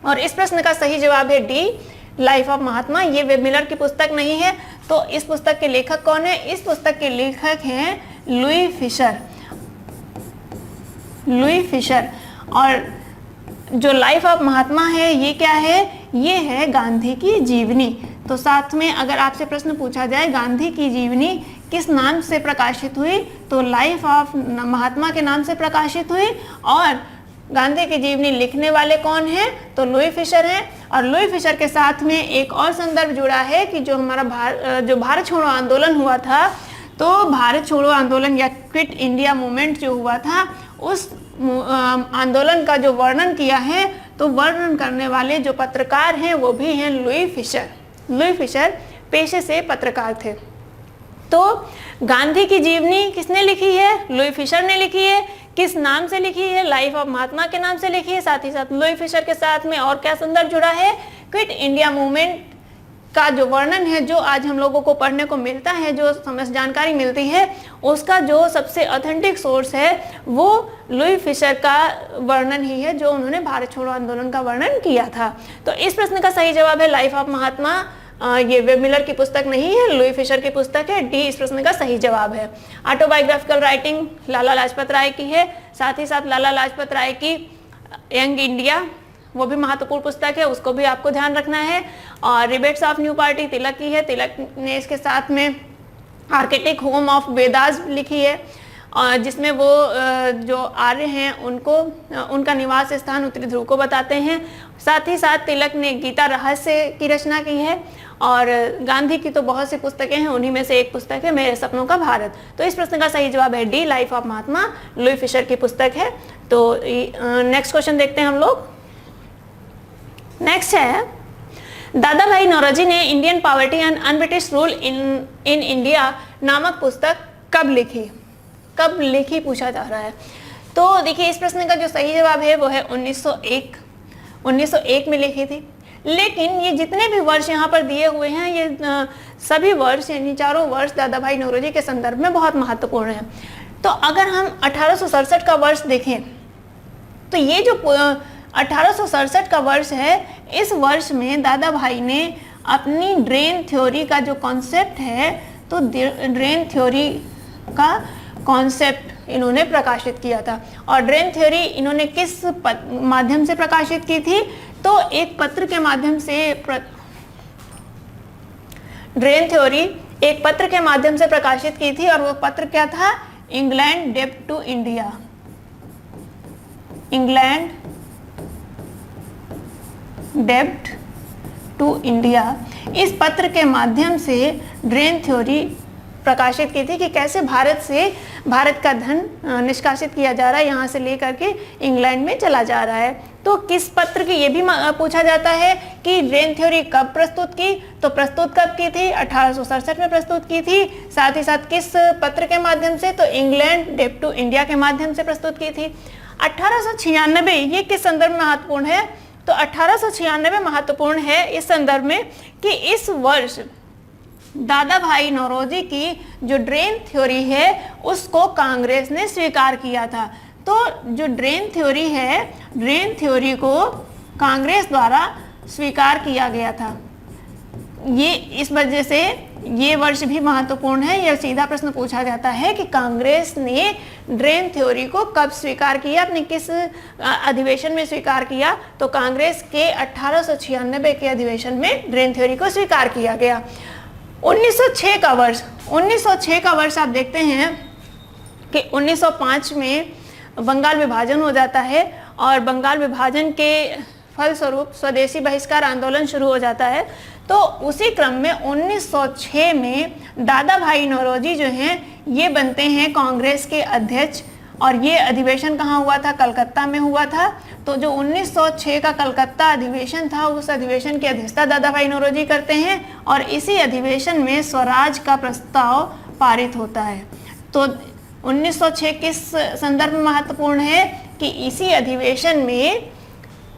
और इस प्रश्न का सही जवाब है डी, लाइफ ऑफ महात्मा, ये वेब मिलर की पुस्तक नहीं है। तो इस पुस्तक के लेखक कौन है? इस पुस्तक के लेखक हैं लुई फिशर। Louis Fischer. और जो लाइफ ऑफ महात्मा है ये क्या है? ये है गांधी की जीवनी। तो साथ में अगर आपसे प्रश्न पूछा जाए गांधी की जीवनी किस नाम से प्रकाशित हुई, तो लाइफ ऑफ महात्मा के नाम से प्रकाशित हुई। और गांधी की जीवनी लिखने वाले कौन हैं? तो लुई फिशर हैं। और लुई फिशर के साथ में एक और संदर्भ जुड़ा है कि जो हमारा भारत छोड़ो आंदोलन हुआ था, तो भारत छोड़ो आंदोलन या क्विट इंडिया मूवमेंट जो हुआ था, उस आंदोलन का जो वर्णन किया है, तो वर्णन करने वाले जो पत्रकार हैं वो भी हैं लुई फिशर। लुई फिशर पेशे से पत्रकार थे। तो गांधी की जीवनी किसने लिखी है? लुई फिशर ने लिखी है। किस नाम से लिखी है? लाइफ ऑफ महात्मा के नाम से लिखी है। साथ ही साथ लुई फिशर के साथ में और क्या संदर्भ जुड़ा है? क्विट इंडिया मूवमेंट का जो वर्णन है, जो आज हम लोगों को पढ़ने को मिलता है, जो समझ जानकारी मिलती है, उसका जो सबसे ऑथेंटिक सोर्स है वो लुई फिशर का वर्णन ही है, जो उन्होंने भारत छोड़ो आंदोलन का वर्णन किया था। तो इस प्रश्न का सही जवाब है लाइफ ऑफ महात्मा। ये वेब मिलर की पुस्तक नहीं है, लुई फिशर की पुस्तक है। डी इस प्रश्न का सही जवाब है। ऑटोबायोग्राफिकल राइटिंग लाला लाजपत राय की है। साथ ही साथ लाला लाजपत राय की यंग इंडिया, वो भी महत्वपूर्ण पुस्तक है, उसको भी आपको ध्यान रखना है। और रिबेट्स ऑफ न्यू पार्टी तिलक की है। तिलक ने इसके साथ में आर्किटेक्ट होम ऑफ वेदास लिखी है, और जिसमें वो जो आर्य हैं उनको उनका निवास स्थान उत्तरी ध्रुव को बताते हैं। साथ ही साथ तिलक ने गीता रहस्य की रचना की है। और गांधी की तो बहुत सी पुस्तकें हैं, उन्हीं में से एक पुस्तक है मेरे सपनों का भारत। तो इस प्रश्न का सही जवाब है D, life of Mahatma, Louis Fischer की पुस्तक है। तो नेक्स्ट क्वेश्चन देखते हैं हम लोग। नेक्स्ट है, दादा भाई नौरोजी ने Indian poverty and un-British rule in India नामक पुस्तक कब लिखी? कब लिखी पूछा जा रहा है। तो देखिए इस प्रश्न का जो सही जवाब है वो है 1901 में लिखी थी। लेकिन ये जितने भी वर्ष यहाँ पर दिए हुए हैं, ये सभी वर्ष यानी चारों वर्ष दादा भाई नौरोजी के संदर्भ में बहुत महत्वपूर्ण है। तो अगर हम 1867 का वर्ष देखें, तो ये जो 1867 का वर्ष है, इस वर्ष में दादा भाई ने अपनी ड्रेन थ्योरी का जो कॉन्सेप्ट है, तो ड्रेन थ्योरी का कॉन्सेप्ट इन्होंने प्रकाशित किया था। और ड्रेन थ्योरी इन्होंने किस माध्यम से प्रकाशित की थी? तो एक पत्र के माध्यम से ड्रेन थ्योरी एक पत्र के माध्यम से प्रकाशित की थी। और वो पत्र क्या था? इंग्लैंड डेब्ट टू इंडिया। इंग्लैंड डेब्ट टू इंडिया, इस पत्र के माध्यम से ड्रेन थ्योरी प्रकाशित की थी कि कैसे भारत का धन निष्कासित किया जा रहा है, यहाँ से लेकर के इंग्लैंड में चला जा रहा है। तो किस पत्र की, ये भी पूछा जाता है कि ड्रेन थ्योरी कब प्रस्तुत की? तो प्रस्तुत कब की थी? 1867 में प्रस्तुत की थी। साथ ही साथ किस पत्र के माध्यम से? तो इंग्लैंड डेब्ट टू इंडिया के माध्यम से प्रस्तुत की थी। 1896 ये किस संदर्भ में महत्वपूर्ण है? तो 1896 महत्वपूर्ण है इस संदर्भ में कि इस वर्ष दादा भाई नौरोजी की जो ड्रेन थ्योरी है उसको कांग्रेस ने स्वीकार किया था। तो जो ड्रेन थ्योरी है, ड्रेन थ्योरी को कांग्रेस द्वारा स्वीकार किया गया था? ये इस वजह से ये वर्ष भी महत्वपूर्ण है। यह सीधा प्रश्न पूछा जाता है कि कांग्रेस ने ड्रेन थ्योरी को कब स्वीकार किया, अपने किस अधिवेशन में स्वीकार किया? तो कांग्रेस के 1896 के अधिवेशन में ड्रेन थ्योरी को स्वीकार किया गया। 1906 का वर्ष आप देखते हैं कि 1905 में बंगाल विभाजन हो जाता है और बंगाल विभाजन के फलस्वरूप स्वदेशी बहिष्कार आंदोलन शुरू हो जाता है। तो उसी क्रम में 1906 में दादा भाई नौरोजी जो हैं ये बनते हैं कांग्रेस के अध्यक्ष, और ये अधिवेशन कहाँ हुआ था? कलकत्ता में हुआ था। तो जो 1906 का कलकत्ता अधिवेशन था, उस अधिवेशन की अध्यक्षता दादा भाई नौरोजी करते हैं और इसी अधिवेशन में स्वराज का प्रस्ताव पारित होता है। तो 1906 किस संदर्भ में महत्वपूर्ण है? कि इसी अधिवेशन में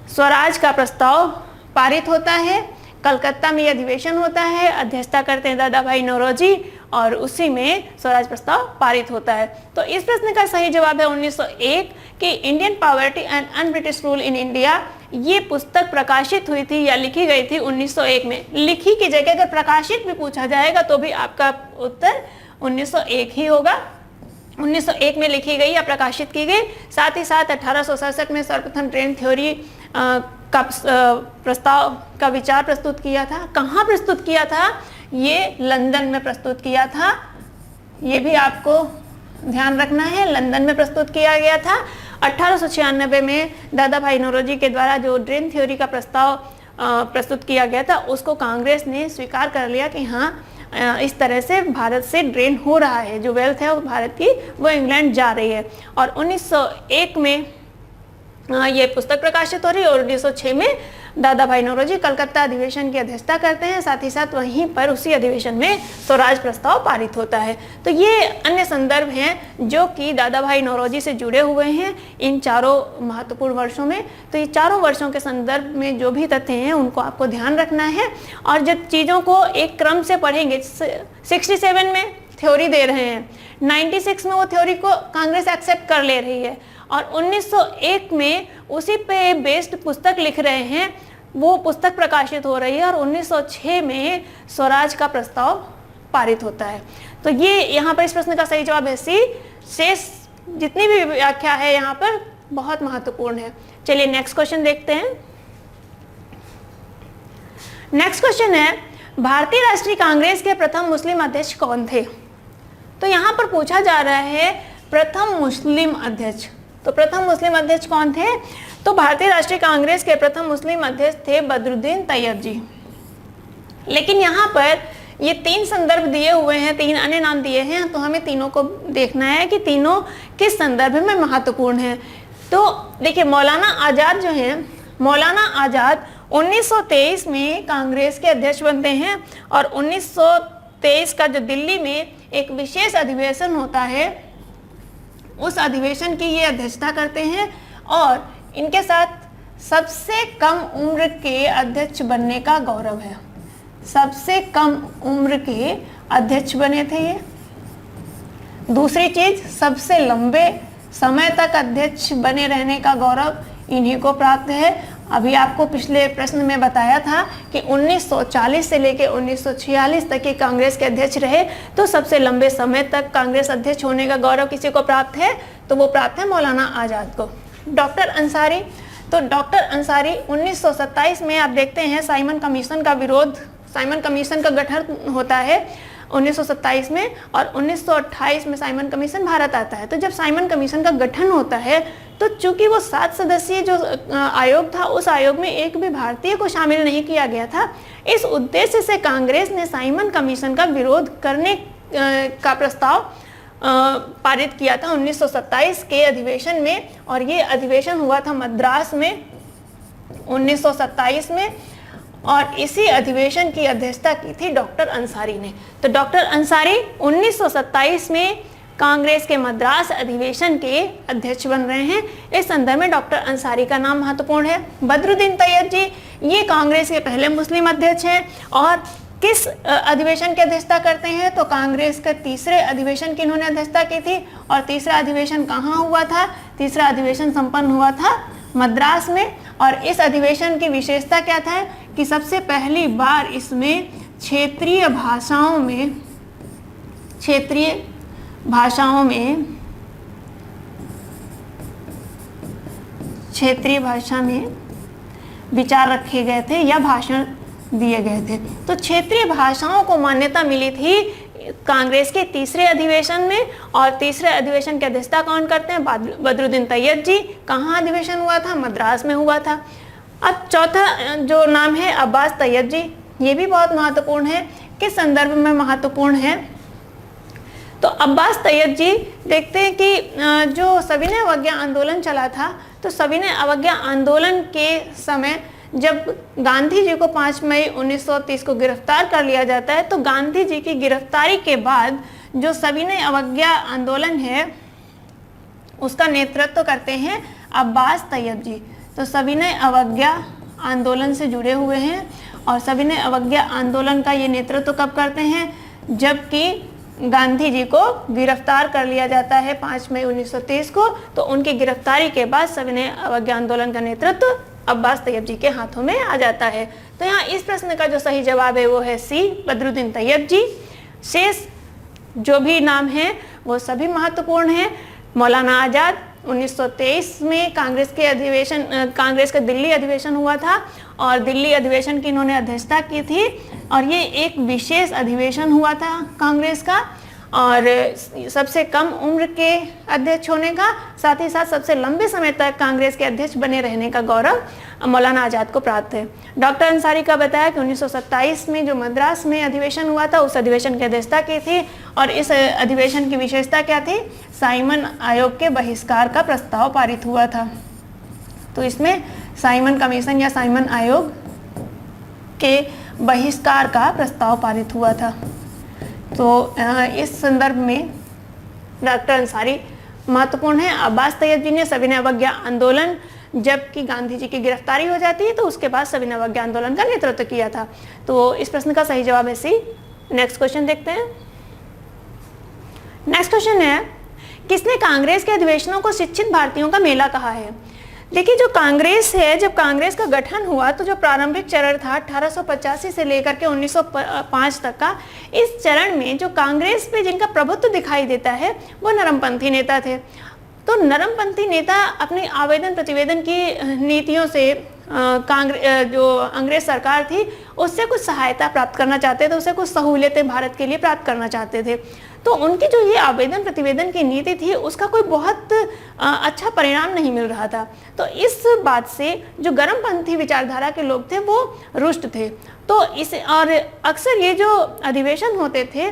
स्वराज का प्रस्ताव पारित होता है, कलकत्ता में यह अधिवेशन होता है, अध्यक्षता करते हैं दादा भाई नौरोजी और उसी में स्वराज प्रस्ताव पारित होता है। तो इस प्रश्न का सही जवाब है 1901 कि Indian poverty and un British rule in India. ये पुस्तक प्रकाशित हुई थी या लिखी गई थी 1901 में। लिखी की जगह अगर प्रकाशित भी पूछा जाएगा तो भी आपका उत्तर 1901 ही होगा। 1901 में लिखी गई या प्रकाशित की गई। साथ ही साथ 1867 में सर्वप्रथम ड्रेन थ्योरी का प्रस्ताव का विचार प्रस्तुत किया था। कहाँ प्रस्तुत किया था? ये लंदन में प्रस्तुत किया था। ये भी आपको ध्यान रखना है, लंदन में प्रस्तुत किया गया था। 1896 में दादा भाई नौरोजी के द्वारा जो ड्रेन थ्योरी का प्रस्ताव प्रस्तुत किया गया था उसको कांग्रेस ने स्वीकार कर लिया कि हाँ इस तरह से भारत से ड्रेन हो रहा है, जो वेल्थ है वो भारत की वो इंग्लैंड जा रही है। और 1901 में ये पुस्तक प्रकाशित हो रही है और 1906 में दादा भाई नौरोजी कलकत्ता अधिवेशन की अध्यक्षता करते हैं। साथ ही साथ वहीं पर उसी अधिवेशन में स्वराज प्रस्ताव पारित होता है। तो ये अन्य संदर्भ हैं जो कि दादा भाई नौरोजी से जुड़े हुए हैं इन चारों महत्वपूर्ण वर्षों में। तो ये चारों वर्षों के संदर्भ में जो भी तथ्य हैं उनको आपको ध्यान रखना है। और जब चीज़ों को एक क्रम से पढ़ेंगे, 67 में थ्योरी दे रहे हैं, 96 में वो थ्योरी को कांग्रेस एक्सेप्ट कर ले रही है और 1901 में उसी पे बेस्ड पुस्तक लिख रहे हैं, वो पुस्तक प्रकाशित हो रही है और 1906 में स्वराज का प्रस्ताव पारित होता है। तो ये यहाँ पर इस प्रश्न का सही जवाब है सी। शेष जितनी भी व्याख्या है यहाँ पर बहुत महत्वपूर्ण है। चलिए नेक्स्ट क्वेश्चन देखते हैं। नेक्स्ट क्वेश्चन है, भारतीय राष्ट्रीय कांग्रेस के प्रथम मुस्लिम अध्यक्ष कौन थे? तो यहाँ पर पूछा जा रहा है प्रथम मुस्लिम अध्यक्ष। तो प्रथम मुस्लिम अध्यक्ष कौन थे? तो भारतीय राष्ट्रीय कांग्रेस के प्रथम मुस्लिम अध्यक्ष थे बदरुद्दीन तैयब जी। लेकिन यहाँ पर ये 3 संदर्भ दिए हुए हैं, 3 अन्य नाम दिए हैं, तो हमें तीनों को देखना है कि तीनों किस संदर्भ में महत्वपूर्ण हैं। तो देखिए मौलाना आज़ाद जो हैं, मौलाना आज़ाद 1923 में कांग्रेस के अध्यक्ष बनते हैं और 1923 का जो दिल्ली में एक विशेष अधिवेशन होता है उस अधिवेशन की ये अध्यक्षता करते हैं और इनके साथ सबसे कम उम्र के अध्यक्ष बनने का गौरव है। सबसे कम उम्र के अध्यक्ष बने थे ये। दूसरी चीज, सबसे लंबे समय तक अध्यक्ष बने रहने का गौरव इन्हीं को प्राप्त है। अभी आपको पिछले प्रश्न में बताया था कि 1940 से लेकर 1946 तक के कांग्रेस के अध्यक्ष रहे, तो सबसे लंबे समय तक कांग्रेस अध्यक्ष होने का गौरव किसी को प्राप्त है? तो वो प्राप्त है मौलाना आज़ाद को। डॉक्टर अंसारी, तो डॉक्टर अंसारी 1927 में आप देखते हैं साइमन कमीशन का विरोध, साइमन कमीशन का गठन होता है 1927 में और 1928 में साइमन कमीशन भारत आता है। तो जब साइमन कमीशन का गठन होता है तो चूंकि वो 7 सदस्यीय जो आयोग था उस आयोग में एक भी भारतीय को शामिल नहीं किया गया था। इस उद्देश्य से कांग्रेस ने साइमन कमीशन का विरोध करने का प्रस्ताव पारित किया था 1927 के अधिवेशन में और ये अधिवेशन हुआ था मद्रास में 1927 में और इसी अधिवेशन की अध्यक्षता की थी डॉक्टर अंसारी ने। तो डॉक्टर अंसारी 1927 में कांग्रेस के मद्रास अधिवेशन के अध्यक्ष बन रहे हैं। इस संदर्भ में डॉक्टर अंसारी का नाम महत्वपूर्ण है। बदरुद्दीन तैयब जी ये कांग्रेस के पहले मुस्लिम अध्यक्ष हैं और किस अधिवेशन की अध्यक्षता करते हैं? तो कांग्रेस के तीसरे अधिवेशन की इन्होंने अध्यक्षता की थी और तीसरा अधिवेशन कहाँ हुआ था? तीसरा अधिवेशन संपन्न हुआ था मद्रास में। और इस अधिवेशन की विशेषता क्या था कि सबसे पहली बार इसमें क्षेत्रीय भाषा में विचार रखे गए थे या भाषण दिए गए थे। तो क्षेत्रीय भाषाओं को मान्यता मिली थी कांग्रेस के तीसरे अधिवेशन में, और तीसरे अधिवेशन की अध्यक्षता कौन करते हैं? बदरुद्दीन तैयब जी। कहाँ अधिवेशन हुआ था? मद्रास में हुआ था। अब चौथा जो नाम है अब्बास तैयब जी, ये भी बहुत महत्वपूर्ण है। किस संदर्भ में महत्वपूर्ण है? तो अब्बास तैयब जी, देखते हैं कि जो सविनय अवज्ञा आंदोलन चला था, तो सविनय अवज्ञा आंदोलन के समय जब गांधी जी को 5 मई 1930 को गिरफ्तार कर लिया जाता है, तो गांधी जी की गिरफ्तारी के बाद जो सविनय अवज्ञा आंदोलन है उसका नेतृत्व करते हैं अब्बास तैयब जी। तो सविनय अवज्ञा आंदोलन से जुड़े हुए हैं, और सविनय अवज्ञा आंदोलन का ये नेतृत्व कब करते हैं? जबकि गांधी जी को गिरफ्तार कर लिया जाता है 5 मई 1930 को, तो उनकी गिरफ्तारी के बाद सविनय अवज्ञा आंदोलन का नेतृत्व अब्बास तैयब जी के हाथों में आ जाता है। तो यहाँ इस प्रश्न का जो सही जवाब है वो है सी, बदरुद्दीन तैयब जी। शेष जो भी नाम हैं वो सभी महत्वपूर्ण हैं। मौलाना आज़ाद 1923 में कांग्रेस का दिल्ली अधिवेशन हुआ था, और दिल्ली अधिवेशन की इन्होंने अध्यक्षता की थी, और ये एक विशेष अधिवेशन हुआ था कांग्रेस का, और सबसे कम उम्र के अध्यक्ष होने का, साथ ही साथ सबसे लंबे समय तक कांग्रेस के अध्यक्ष बने रहने का गौरव मौलाना आज़ाद को प्राप्त है। डॉक्टर अंसारी का बताया कि 1927 में जो मद्रास में अधिवेशन हुआ था उस अधिवेशन की अध्यक्षता की थी, और इस अधिवेशन की विशेषता क्या थी? साइमन आयोग के बहिष्कार का प्रस्ताव पारित हुआ था। तो इसमें साइमन कमीशन या साइमन आयोग के बहिष्कार का प्रस्ताव पारित हुआ था। तो इस संदर्भ में डॉक्टर अंसारी महत्वपूर्ण है। अब्बास तैयब जी ने सविनय अवज्ञा आंदोलन, जबकि गांधी जी की गिरफ्तारी हो जाती है तो उसके बाद सविनय अवज्ञा आंदोलन का नेतृत्व किया था। तो इस प्रश्न का सही जवाब है सी। नेक्स्ट क्वेश्चन देखते हैं। नेक्स्ट क्वेश्चन है, किसने कांग्रेस के अधिवेशनों को शिक्षित भारतीयों का मेला कहा है? देखिए, जो कांग्रेस है, जब कांग्रेस का गठन हुआ तो जो प्रारंभिक चरण था 1885 से लेकर के 1905 तक का, इस चरण में जो कांग्रेस पे जिनका प्रभुत्व दिखाई देता है वो नरमपंथी नेता थे। तो नरमपंथी नेता अपने आवेदन प्रतिवेदन की नीतियों से जो अंग्रेज सरकार थी उससे कुछ सहायता प्राप्त करना चाहते थे, उससे कुछ सहूलियतें भारत के लिए प्राप्त करना चाहते थे। तो उनकी जो ये आवेदन प्रतिवेदन की नीति थी उसका कोई बहुत अच्छा परिणाम नहीं मिल रहा था। तो इस बात से जो गर्मपंथी विचारधारा के लोग थे वो रुष्ट थे। तो इस और अक्सर ये जो अधिवेशन होते थे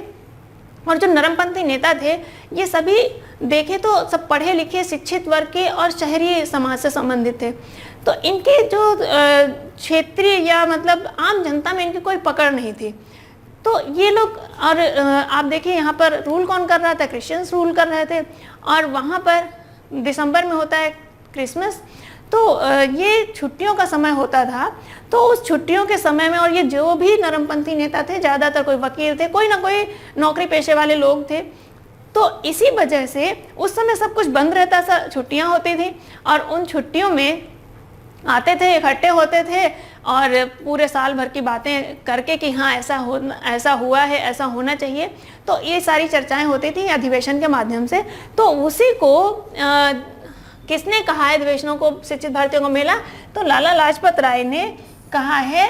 और जो नरमपंथी नेता थे ये सभी देखे तो सब पढ़े लिखे शिक्षित वर्ग के और शहरी समाज से संबंधित थे। तो इनके जो क्षेत्रीय या मतलब आम जनता में इनकी कोई पकड़ नहीं थी। तो ये लोग, और आप देखिए यहाँ पर रूल कौन कर रहा था? क्रिश्चियंस रूल कर रहे थे, और वहाँ पर दिसंबर में होता है क्रिसमस। तो ये छुट्टियों का समय होता था। तो उस छुट्टियों के समय में, और ये जो भी नरमपंथी नेता थे ज़्यादातर कोई वकील थे, कोई ना कोई नौकरी पेशे वाले लोग थे। तो इसी वजह से उस समय सब कुछ बंद रहता था, छुट्टियाँ होती थी, और उन छुट्टियों में आते थे, इकट्ठे होते थे और पूरे साल भर की बातें करके कि हाँ ऐसा हुआ है, ऐसा होना चाहिए। तो ये सारी चर्चाएं होती थी अधिवेशन के माध्यम से। तो उसी को किसने कहा है अधिवेशनों को शिक्षित भारतीयों का मेला? तो लाला लाजपत राय ने कहा है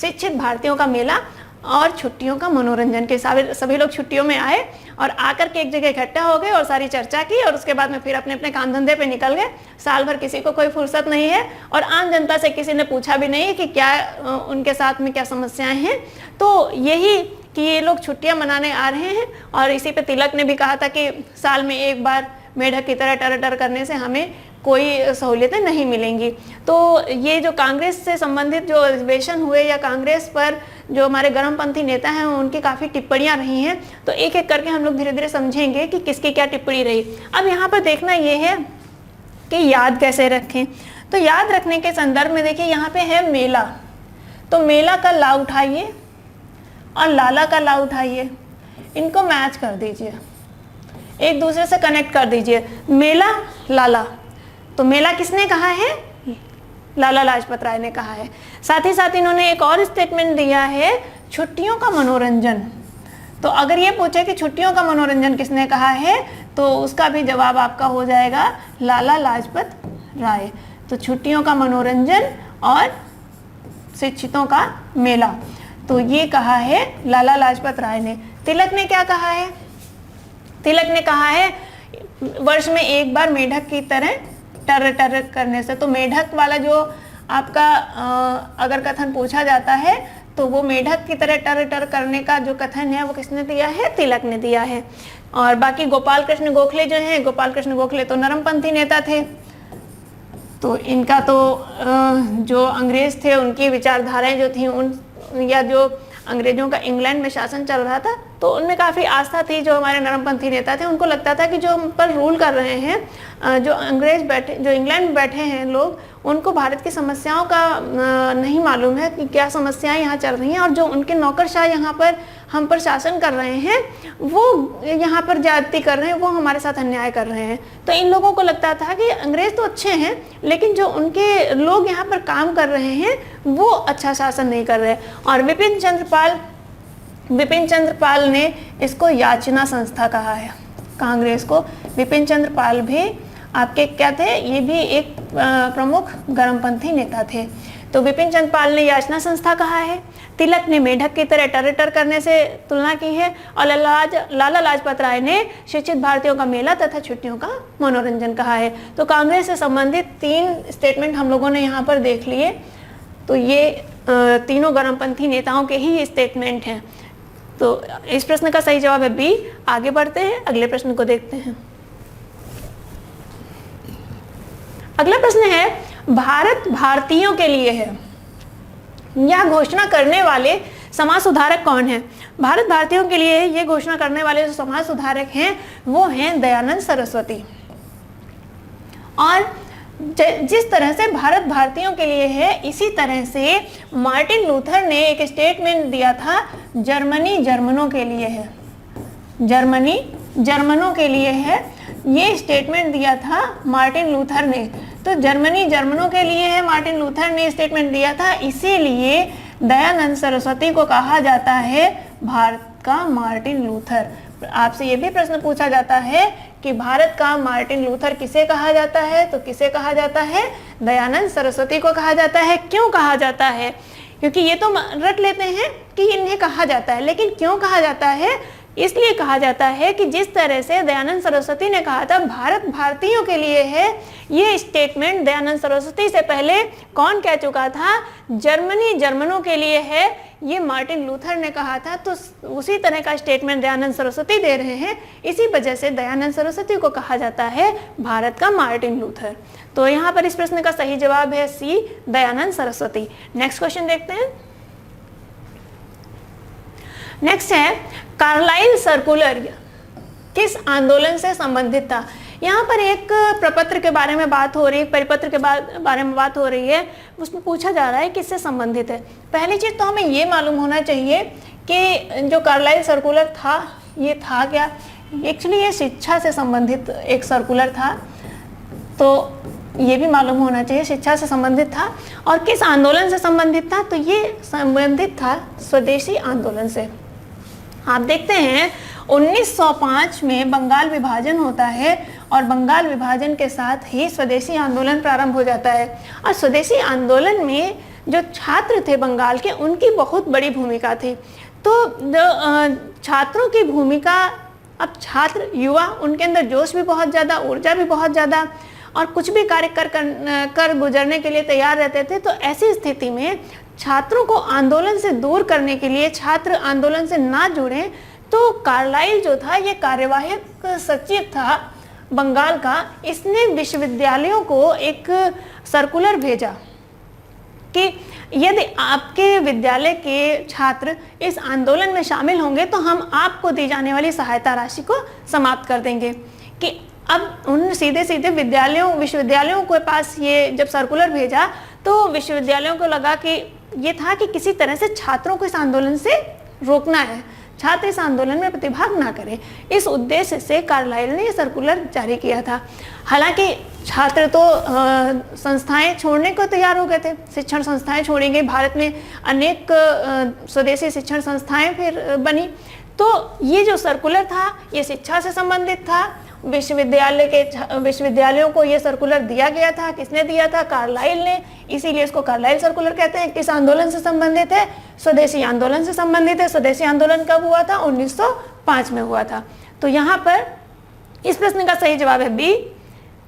शिक्षित भारतीयों का मेला और छुट्टियों का मनोरंजन के। सभी लोग छुट्टियों में आए और आकर के एक जगह इकट्ठा हो गए और सारी चर्चा की, और उसके बाद में फिर अपने अपने काम धंधे पे निकल गए। साल भर किसी को कोई फुर्सत नहीं है, और आम जनता से किसी ने पूछा भी नहीं कि क्या उनके साथ में क्या समस्याएं हैं। तो यही कि ये लोग छुट्टियां मनाने आ रहे हैं, और इसी पे तिलक ने भी कहा था कि साल में एक बार मेढक की तरह टर टर करने से हमें कोई सहूलियतें नहीं मिलेंगी। तो ये जो कांग्रेस से संबंधित जो अधिवेशन हुए या कांग्रेस पर जो हमारे गर्मपंथी नेता हैं उनकी काफ़ी टिप्पणियां रही हैं। तो एक एक करके हम लोग धीरे धीरे समझेंगे कि किसकी क्या टिप्पणी रही। अब यहाँ पर देखना ये है कि याद कैसे रखें। तो याद रखने के संदर्भ में देखिए यहाँ पे है मेला। तो मेला का ला उठाइए और लाला का ला उठाइए, इनको मैच कर दीजिए, एक दूसरे से कनेक्ट कर दीजिए। मेला लाला, तो मेला किसने कहा है? लाला लाजपत राय ने कहा है। साथ ही साथ इन्होंने एक और स्टेटमेंट दिया है, छुट्टियों का मनोरंजन। तो अगर ये पूछे कि छुट्टियों का मनोरंजन किसने कहा है, तो उसका भी जवाब आपका हो जाएगा लाला लाजपत राय। तो छुट्टियों का मनोरंजन और शिक्षितों का मेला, तो ये कहा है लाला लाजपत राय ने। तिलक ने क्या कहा है? तिलक ने कहा है वर्ष में एक बार मेढक की तरह टर टर करने से। तो मेढक वाला जो आपका अगर कथन पूछा जाता है तो वो मेढक की तरह टर टर करने का जो कथन है वो किसने दिया है? तिलक ने दिया है। और बाकी गोपाल कृष्ण गोखले जो हैं, गोपाल कृष्ण गोखले तो नरमपंथी नेता थे, तो इनका तो जो अंग्रेज थे उनकी विचारधाराएं जो थी उन, या जो अंग्रेजों का इंग्लैंड में शासन चल रहा था तो उनमें काफ़ी आस्था थी। जो हमारे नरमपंथी नेता थे उनको लगता था कि जो हम पर रूल कर रहे हैं, जो अंग्रेज बैठे, जो इंग्लैंड में बैठे हैं लोग, उनको भारत की समस्याओं का नहीं मालूम है कि क्या समस्याएं यहाँ चल रही हैं, और जो उनके नौकरशाह यहाँ पर हम पर शासन कर रहे हैं वो यहाँ पर ज्यादती कर रहे हैं, वो हमारे साथ अन्याय कर रहे हैं। तो इन लोगों को लगता था कि अंग्रेज तो अच्छे हैं लेकिन जो उनके लोग यहाँ पर काम कर रहे हैं वो अच्छा शासन नहीं कर रहे। और विपिन चंद्र पाल ने इसको याचना संस्था कहा है, कांग्रेस को। विपिन चंद्र पाल भी आपके क्या थे? ये भी एक प्रमुख गर्मपंथी नेता थे। तो विपिन चंद्र पाल ने याचना संस्था कहा है, तिलक ने मेढक की तरह टर टर करने से तुलना की है, और लाला लाजपत राय ने शिक्षित भारतीयों का मेला तथा छुट्टियों का मनोरंजन कहा है। तो कांग्रेस से संबंधित 3 स्टेटमेंट हम लोगों ने यहाँ पर देख लिए। तो ये तीनों गर्मपंथी नेताओं के ही स्टेटमेंट हैं। तो इस प्रश्न का सही जवाब है बी। आगे बढ़ते हैं, अगले प्रश्न को देखते हैं। अगला प्रश्न है, भारत भारतीयों के लिए है, यह घोषणा करने वाले समाज सुधारक कौन है? भारत भारतीयों के लिए ये घोषणा करने वाले जो समाज सुधारक हैं वो हैं दयानंद सरस्वती। और जिस तरह से भारत भारतीयों के लिए है, इसी तरह से मार्टिन लूथर ने एक स्टेटमेंट दिया था, जर्मनी जर्मनों के लिए है, जर्मनी जर्मनों के लिए है, ये स्टेटमेंट दिया था मार्टिन लूथर ने। तो जर्मनी जर्मनों के लिए है, मार्टिन लूथर ने स्टेटमेंट दिया था, इसीलिए दयानंद सरस्वती को कहा जाता है भारत का मार्टिन लूथर। आपसे ये भी प्रश्न पूछा जाता है कि भारत का मार्टिन लूथर किसे कहा जाता है, तो किसे कहा जाता है? दयानंद सरस्वती को कहा जाता है। क्यों कहा जाता है? क्योंकि ये तो रट लेते हैं कि इन्हें कहा जाता है, लेकिन क्यों कहा जाता है? इसलिए कहा जाता है कि जिस तरह से दयानंद सरस्वती ने कहा था भारत भारतीयों के लिए है, ये स्टेटमेंट दयानंद सरस्वती से पहले कौन कह चुका था? जर्मनी जर्मनों के लिए है, ये मार्टिन लूथर ने कहा था। तो उसी तरह का स्टेटमेंट दयानंद सरस्वती दे रहे हैं, इसी वजह से दयानंद सरस्वती को कहा जाता है भारत का मार्टिन लूथर। तो यहाँ पर इस प्रश्न का सही जवाब है सी, दयानंद सरस्वती। नेक्स्ट क्वेश्चन देखते हैं। नेक्स्ट है, कार्लाइल सर्कुलर किस आंदोलन से संबंधित था? यहाँ पर एक प्रपत्र के बारे में बात हो रही है, परिपत्र के बारे में बात हो रही है, उसमें पूछा जा रहा है किससे संबंधित है। पहली चीज तो हमें ये मालूम होना चाहिए कि जो कार्लाइल सर्कुलर था ये था क्या। एक्चुअली ये शिक्षा से संबंधित एक सर्कुलर था, तो ये भी मालूम होना चाहिए, शिक्षा से संबंधित था। और किस आंदोलन से संबंधित था? तो ये संबंधित था स्वदेशी आंदोलन से। आप देखते हैं 1905 में बंगाल विभाजन होता है और बंगाल विभाजन के साथ ही स्वदेशी आंदोलन प्रारंभ हो जाता है। और स्वदेशी आंदोलन में जो छात्र थे बंगाल के, उनकी बहुत बड़ी भूमिका थी। तो छात्रों की भूमिका, अब छात्र युवा, उनके अंदर जोश भी बहुत ज़्यादा, ऊर्जा भी बहुत ज़्यादा, और कुछ भी कार्य कर गुजरने के लिए तैयार रहते थे। तो ऐसी स्थिति में छात्रों को आंदोलन से दूर करने के लिए, छात्र आंदोलन से ना जुड़ें, तो कार्लाइल जो था ये कार्यवाहक सचिव था बंगाल का, इसने विश्वविद्यालयों को एक सर्कुलर भेजा कि यदि आपके विद्यालय के छात्र इस आंदोलन में शामिल होंगे तो हम आपको दी जाने वाली सहायता राशि को समाप्त कर देंगे। कि अब उन सीधे विश्वविद्यालयों के पास ये जब सर्कुलर भेजा तो विश्वविद्यालयों को लगा कि ये था कि किसी तरह से छात्रों को इस आंदोलन से रोकना है, छात्र इस आंदोलन में प्रतिभाग ना करें। इस उद्देश्य से कार्लाइल ने यह सर्कुलर जारी किया था। हालांकि छात्र तो संस्थाएं छोड़ने को तैयार हो गए थे, शिक्षण संस्थाएं छोड़ी गई, भारत में अनेक स्वदेशी शिक्षण संस्थाएं फिर बनी। तो ये जो सर्कुलर था ये शिक्षा से संबंधित था। विश्वविद्यालयों को ये सर्कुलर दिया गया था। किसने दिया था? कार्लाइल ने, इसीलिए इसको कार्लाइल सर्कुलर कहते हैं। किस आंदोलन से संबंधित है? स्वदेशी आंदोलन से संबंधित है। स्वदेशी आंदोलन कब हुआ था? 1905 में हुआ था। तो यहाँ पर इस प्रश्न का सही जवाब है बी।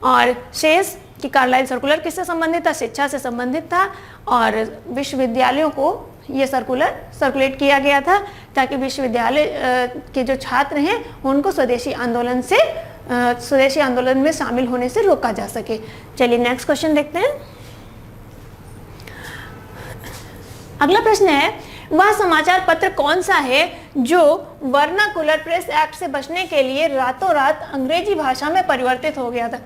और शेष कि कार्लाइल सर्कुलर किससे संबंधित था? शिक्षा से संबंधित था और विश्वविद्यालयों को ये सर्कुलेट किया गया था ताकि विश्वविद्यालय के जो छात्र हैं उनको स्वदेशी आंदोलन में शामिल होने से रोका जा सके। चलिए नेक्स्ट क्वेश्चन देखते हैं। अगला प्रश्न है, वह समाचार पत्र कौन सा है जो वर्नाकुलर प्रेस एक्ट से बचने के लिए रातों रात अंग्रेजी भाषा में परिवर्तित हो गया था?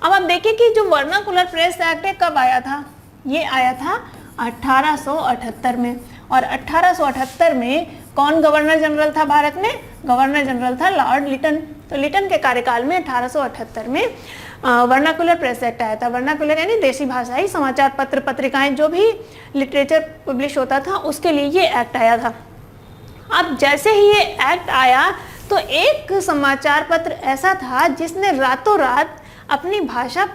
अब आप देखिए कि जो वर्नाकुलर प्रेस एक्ट है कब आया था? ये आया था 1878 में। और 1878 में कौन गवर्नर जनरल था भारत में? गवर्नर जनरल था लॉर्ड लिटन। तो लिटन के कार्यकाल में 1878 में वर्नाकुलर प्रेस एक्ट आया था। वर्नाकुलर यानी देशी भाषाई समाचार पत्र पत्रिकाएं, जो भी लिटरेचर पब्लिश होता था उसके लिए ये एक्ट आया था। अब जैसे ही ये एक्ट आया तो एक समाचार पत्र ऐसा था जिसने रातों रात अपनी भाषा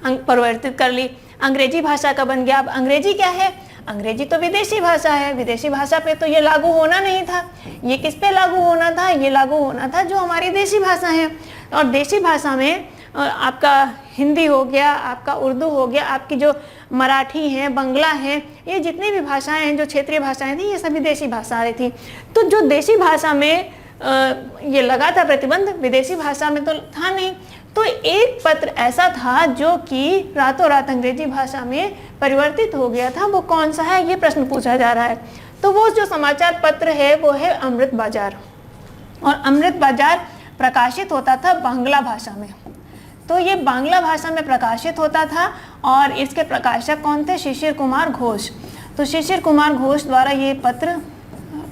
परिवर्तित कर ली, अंग्रेजी भाषा का बन गया। अब अंग्रेजी क्या है? अंग्रेजी तो विदेशी भाषा है, विदेशी भाषा पे तो ये लागू होना नहीं था। ये किस पे लागू होना था? ये लागू होना था जो हमारी देशी भाषा है। और देशी भाषा में आपका हिंदी हो गया, आपका उर्दू हो गया, आपकी जो मराठी है, बंगला है, ये जितनी भी भाषाएं हैं, जो क्षेत्रीय भाषाएं थी, ये सभी देशी भाषाएं थी। तो जो देशी भाषा में ये लगा था प्रतिबंध, विदेशी भाषा में तो था नहीं। तो एक पत्र ऐसा था जो कि रातों रात अंग्रेजी भाषा में परिवर्तित हो गया था। वो कौन सा है? ये प्रश्न पूछा जा रहा है। तो वो जो समाचार पत्र है वो है अमृत बाजार। और अमृत बाजार प्रकाशित होता था बांग्ला भाषा में। तो ये बांग्ला भाषा में प्रकाशित होता था और इसके प्रकाशक कौन थे? शिशिर कुमार घोष। तो शिशिर कुमार घोष द्वारा ये पत्र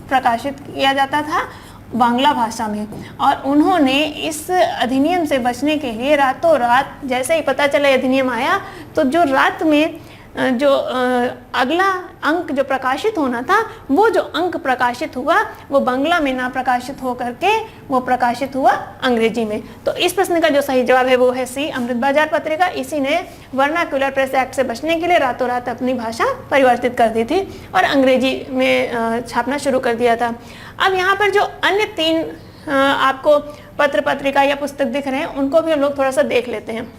प्रकाशित किया जाता था बांग्ला भाषा में। और उन्होंने इस अधिनियम से बचने के लिए रातों रात, जैसे ही पता चला अधिनियम आया, तो जो रात में जो अगला अंक जो प्रकाशित होना था, वो जो अंक प्रकाशित हुआ वो बांग्ला में ना प्रकाशित हो करके वो प्रकाशित हुआ अंग्रेजी में। तो इस प्रश्न का जो सही जवाब है वो है सी, अमृत बाजार पत्रिका। इसी ने वर्नाकुलर प्रेस एक्ट से बचने के लिए रातों रात अपनी भाषा परिवर्तित कर दी थी और अंग्रेजी में छापना शुरू कर दिया था। अब यहाँ पर जो अन्य 3 आपको पत्र पत्रिका या पुस्तक दिख रहे हैं उनको भी हम लोग थोड़ा सा देख लेते हैं।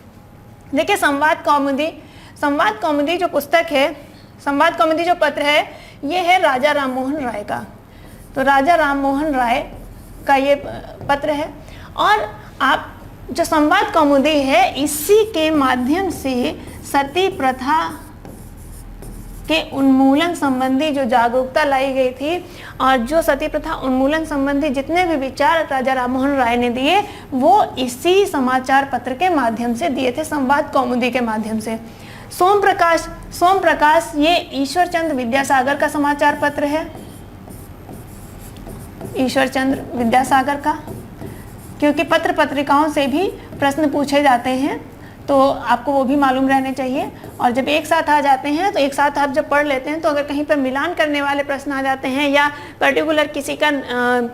देखिए, संवाद कौमुदी जो पुस्तक है, संवाद कौमुदी जो पत्र है, ये है राजा राममोहन राय का। तो राजा राममोहन राय का ये पत्र है। और आप जो संवाद कौमुदी है, इसी के माध्यम से सती प्रथा के उन्मूलन संबंधी जो जागरूकता लाई गई थी और जो सती प्रथा उन्मूलन संबंधी जितने भी विचार राजा राममोहन राय ने दिए वो इसी समाचार पत्र के माध्यम से दिए थे, संवाद कौमुदी के माध्यम से। सोम प्रकाश ये ईश्वर चंद्र विद्यासागर का समाचार पत्र है, ईश्वर चंद्र विद्यासागर का, क्योंकि पत्र पत्रिकाओं से भी प्रश्न पूछे जाते हैं तो आपको वो भी मालूम रहने चाहिए। और जब एक साथ आ जाते हैं तो एक साथ आप जब पढ़ लेते हैं तो अगर कहीं पर मिलान करने वाले प्रश्न आ जाते हैं या पर्टिकुलर किसी का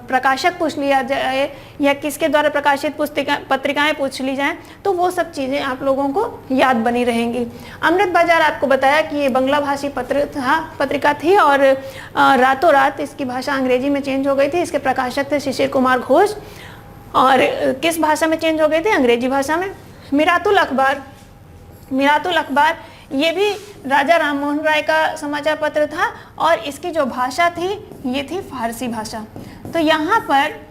प्रकाशक पूछ लिया जाए या किसके द्वारा प्रकाशित पत्रिकाएं पूछ ली जाएं तो वो सब चीज़ें आप लोगों को याद बनी रहेंगी। अमृत बाजार आपको बताया कि ये बांग्ला भाषी पत्रिका थी और रातों रात इसकी भाषा अंग्रेजी में चेंज हो गई थी। इसके प्रकाशक थे शिशिर कुमार घोष। और किस भाषा में चेंज हो गई थी? अंग्रेजी भाषा में। मिरातुल अखबार ये भी राजा राममोहन राय का समाचार पत्र था और इसकी जो भाषा थी ये थी फारसी भाषा। तो यहाँ पर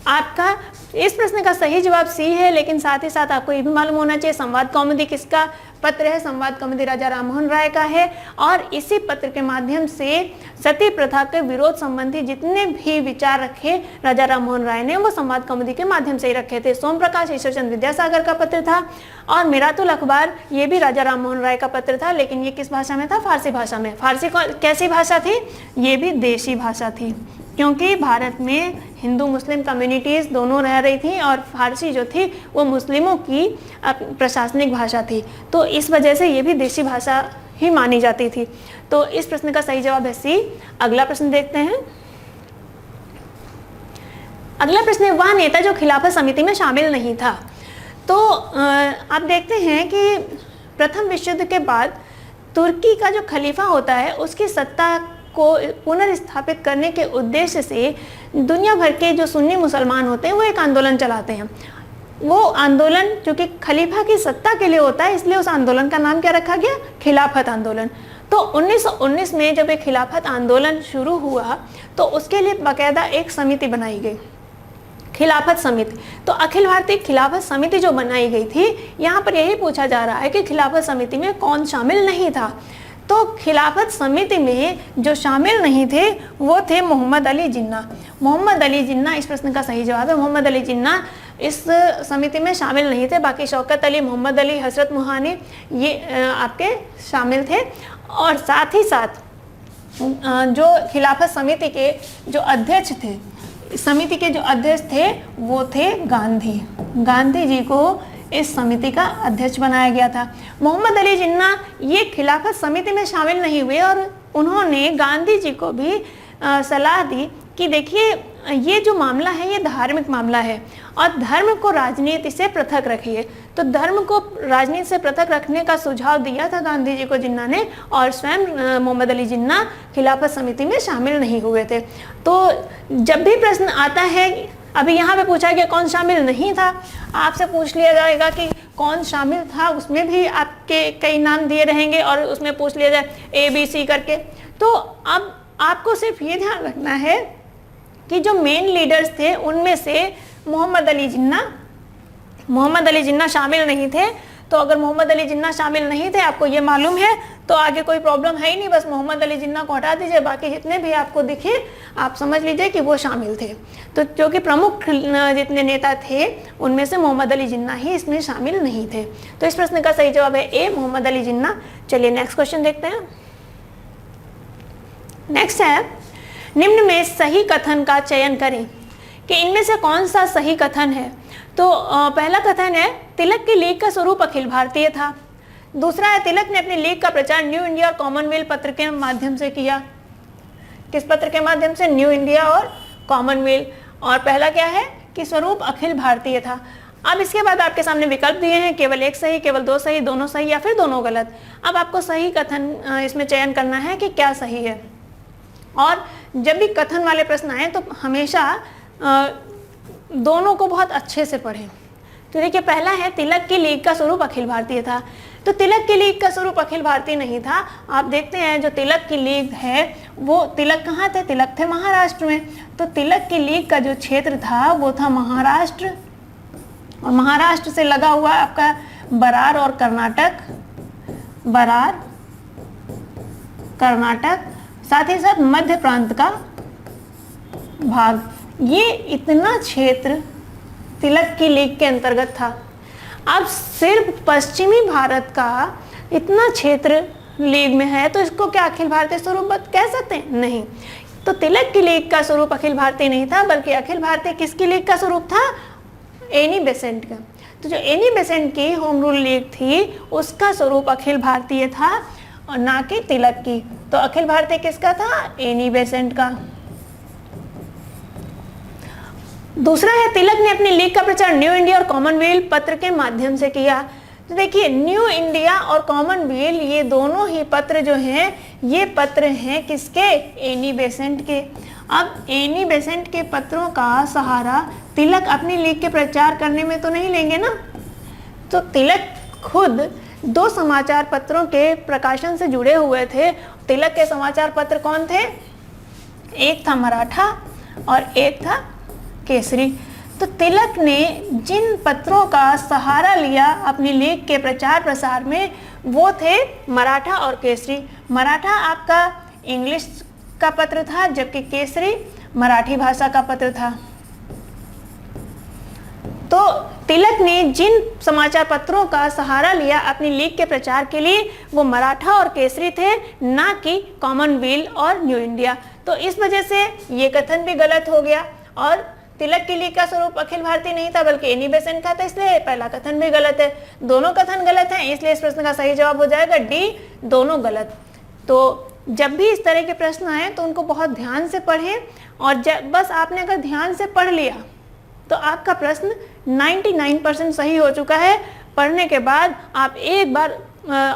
आपका इस प्रश्न का सही जवाब सी है, लेकिन साथ ही साथ आपको ये भी मालूम होना चाहिए संवाद कौमुदी किसका पत्र है? संवाद कौमुदी राजा राममोहन राय का है। और इसी पत्र के माध्यम से सती प्रथा के विरोध संबंधी जितने भी विचार रखे राजा राममोहन राय ने वो संवाद कौमुदी के माध्यम से ही रखे थे। सोम प्रकाश ईश्वरचंद्र विद्यासागर का पत्र था और मिरातुल अखबार ये भी राजा राममोहन राय का पत्र था, लेकिन ये किस भाषा में था? फारसी भाषा में। फारसी कैसी भाषा थी? ये भी देशी भाषा थी। क्योंकि भारत में हिंदू मुस्लिम कम्युनिटीज़ दोनों रह रही थी और फारसी जो थी वो मुस्लिमों की प्रशासनिक भाषा थी, तो इस वजह से ये भी देशी भाषा ही मानी जाती थी। तो इस प्रश्न का सही जवाब है सी। अगला प्रश्न देखते हैं। अगला प्रश्न है, वह नेता जो खिलाफत समिति में शामिल नहीं था। तो आप देखते हैं कि प्रथम विश्व युद्ध के बाद तुर्की का जो खलीफा होता है उसकी सत्ता को पुनर्स्थापित करने के उद्देश्य से दुनिया भर के जो सुन्नी मुसलमान होते हैं वो एक आंदोलन चलाते हैं। वो आंदोलन चूँकि खलीफा की सत्ता के लिए होता है, इसलिए उस आंदोलन का नाम क्या रखा गया? खिलाफत आंदोलन। तो 1919 में जब एक खिलाफत आंदोलन शुरू हुआ तो उसके लिए बाकायदा एक समिति बनाई गई, खिलाफत समिति। तो अखिल भारतीय खिलाफत समिति जो बनाई गई थी, यहाँ पर यही पूछा जा रहा है कि खिलाफत समिति में कौन शामिल नहीं था। तो खिलाफत समिति में जो शामिल नहीं थे वो थे मोहम्मद अली जिन्ना। मोहम्मद अली जिन्ना इस प्रश्न का सही जवाब है। मोहम्मद अली जिन्ना इस समिति में शामिल नहीं थे। बाकी शौकत अली, मोहम्मद अली, हजरत मोहानी ये आपके शामिल थे। और साथ ही साथ जो खिलाफत समिति के जो अध्यक्ष थे, समिति के जो अध्यक्ष थे वो थे गांधी। गांधी जी को इस समिति का अध्यक्ष बनाया गया था। मोहम्मद अली जिन्ना ये खिलाफत समिति में शामिल नहीं हुए और उन्होंने गांधी जी को भी सलाह दी कि देखिए ये जो मामला है ये धार्मिक मामला है और धर्म को राजनीति से पृथक रखिए। तो धर्म को राजनीति से पृथक रखने का सुझाव दिया था गांधी जी को जिन्ना ने, और स्वयं मोहम्मद अली जिन्ना खिलाफत समिति में शामिल नहीं हुए थे। तो जब भी प्रश्न आता है, अभी यहाँ पे पूछा गया कौन शामिल नहीं था, आपसे पूछ लिया जाएगा कि कौन शामिल था, उसमें भी आपके कई नाम दिए रहेंगे और उसमें पूछ लिया जाए ABC करके। तो अब आपको सिर्फ ये ध्यान रखना है कि जो मेन लीडर्स थे उनमें से मोहम्मद अली जिन्ना शामिल नहीं थे। तो अगर मोहम्मद अली जिन्ना शामिल नहीं थे, आपको ये मालूम है, तो आगे कोई प्रॉब्लम है ही नहीं। बस मोहम्मद अली जिन्ना को हटा दीजिए, बाकी जितने भी आपको दिखे आप समझ लीजिए कि वो शामिल थे। तो जो कि प्रमुख जितने नेता थे उनमें से मोहम्मद अली जिन्ना ही इसमें शामिल नहीं थे। तो इस प्रश्न का सही जवाब है ए, मोहम्मद अली जिन्ना। चलिए नेक्स्ट क्वेश्चन देखते हैं। नेक्स्ट है, निम्न में सही कथन का चयन करें कि इनमें से कौन सा सही कथन है। तो पहला कथन है, तिलक की लीग का स्वरूप अखिल भारतीय था। दूसरा है, तिलक ने अपनी लीग का प्रचार न्यू इंडिया और कॉमनवेल्थ पत्र के माध्यम से किया। किस पत्र के माध्यम से? न्यू इंडिया और कॉमनवेल्थ। और पहला क्या है कि स्वरूप अखिल भारतीय था। अब इसके बाद आपके सामने विकल्प दिए हैं, केवल एक सही, केवल दो सही, दोनों सही या फिर दोनों गलत। अब आपको सही कथन इसमें चयन करना है कि क्या सही है। और जब भी कथन वाले प्रश्न आए तो हमेशा दोनों को बहुत अच्छे से पढ़ें। तो देखिए, पहला है तिलक की लीग का स्वरूप अखिल भारतीय था। तो तिलक की लीग का स्वरूप अखिल भारतीय नहीं था। आप देखते हैं जो तिलक की लीग है वो तिलक कहाँ थे? तिलक थे महाराष्ट्र में। तो तिलक की लीग का जो क्षेत्र था वो था महाराष्ट्र, और महाराष्ट्र से लगा हुआ आपका बरार और कर्नाटक, बरार कर्नाटक, साथ ही साथ मध्य प्रांत का भाग। ये इतना क्षेत्र तिलक की लीग के अंतर्गत था। अब सिर्फ पश्चिमी भारत का इतना क्षेत्र लीग में है, तो इसको क्या अखिल भारतीय स्वरूप कह सकते हैं? नहीं। तो तिलक की लीग का स्वरूप अखिल भारतीय नहीं था, बल्कि अखिल भारतीय किसकी लीग का स्वरूप था? एनी बेसेंट का। तो जो एनी बेसेंट की होम रूल लीग थी उसका स्वरूप अखिल भारतीय था और ना कि तिलक की। तो अखिल भारतीय किसका था? एनी बेसेंट का। दूसरा है, तिलक ने अपनी लीग का प्रचार न्यू इंडिया और कॉमनवेल्थ पत्र के माध्यम से किया। तो देखिए, न्यू इंडिया और कॉमनवेल्थ ये दोनों ही पत्र जो हैं ये पत्र हैं किसके? एनी बेसेंट के। अब एनी बेसेंट के पत्रों का सहारा तिलक अपनी लीग के प्रचार करने में तो नहीं लेंगे ना। तो तिलक खुद दो समाचार पत्रों के प्रकाशन से जुड़े हुए थे। तिलक के समाचार पत्र कौन थे? एक था मराठा और एक था केसरी। तो तिलक ने जिन पत्रों का सहारा लिया अपनी लीग के प्रचार प्रसार में वो थे मराठा और केसरी। मराठा आपका इंग्लिश का पत्र था, जबकि केसरी मराठी भाषा का पत्र था। तो तिलक ने जिन समाचार पत्रों का सहारा लिया अपनी लीग के प्रचार के लिए वो मराठा और केसरी थे, ना कि कॉमनवेल्थ और न्यू इंडिया। तो इस वजह से ये कथन भी गलत हो गया और तिलक की लीग का स्वरूप अखिल भारतीय नहीं था बल्कि एनी बेसेंट का था, इसलिए पहला कथन भी गलत है। दोनों कथन गलत हैं, इसलिए इस प्रश्न का सही जवाब हो जाएगा डी, दोनों गलत। तो जब भी इस तरह के प्रश्न आए तो उनको बहुत ध्यान से पढ़ें और बस आपने अगर ध्यान से पढ़ लिया तो आपका प्रश्न 99% सही हो चुका है। पढ़ने के बाद आप एक बार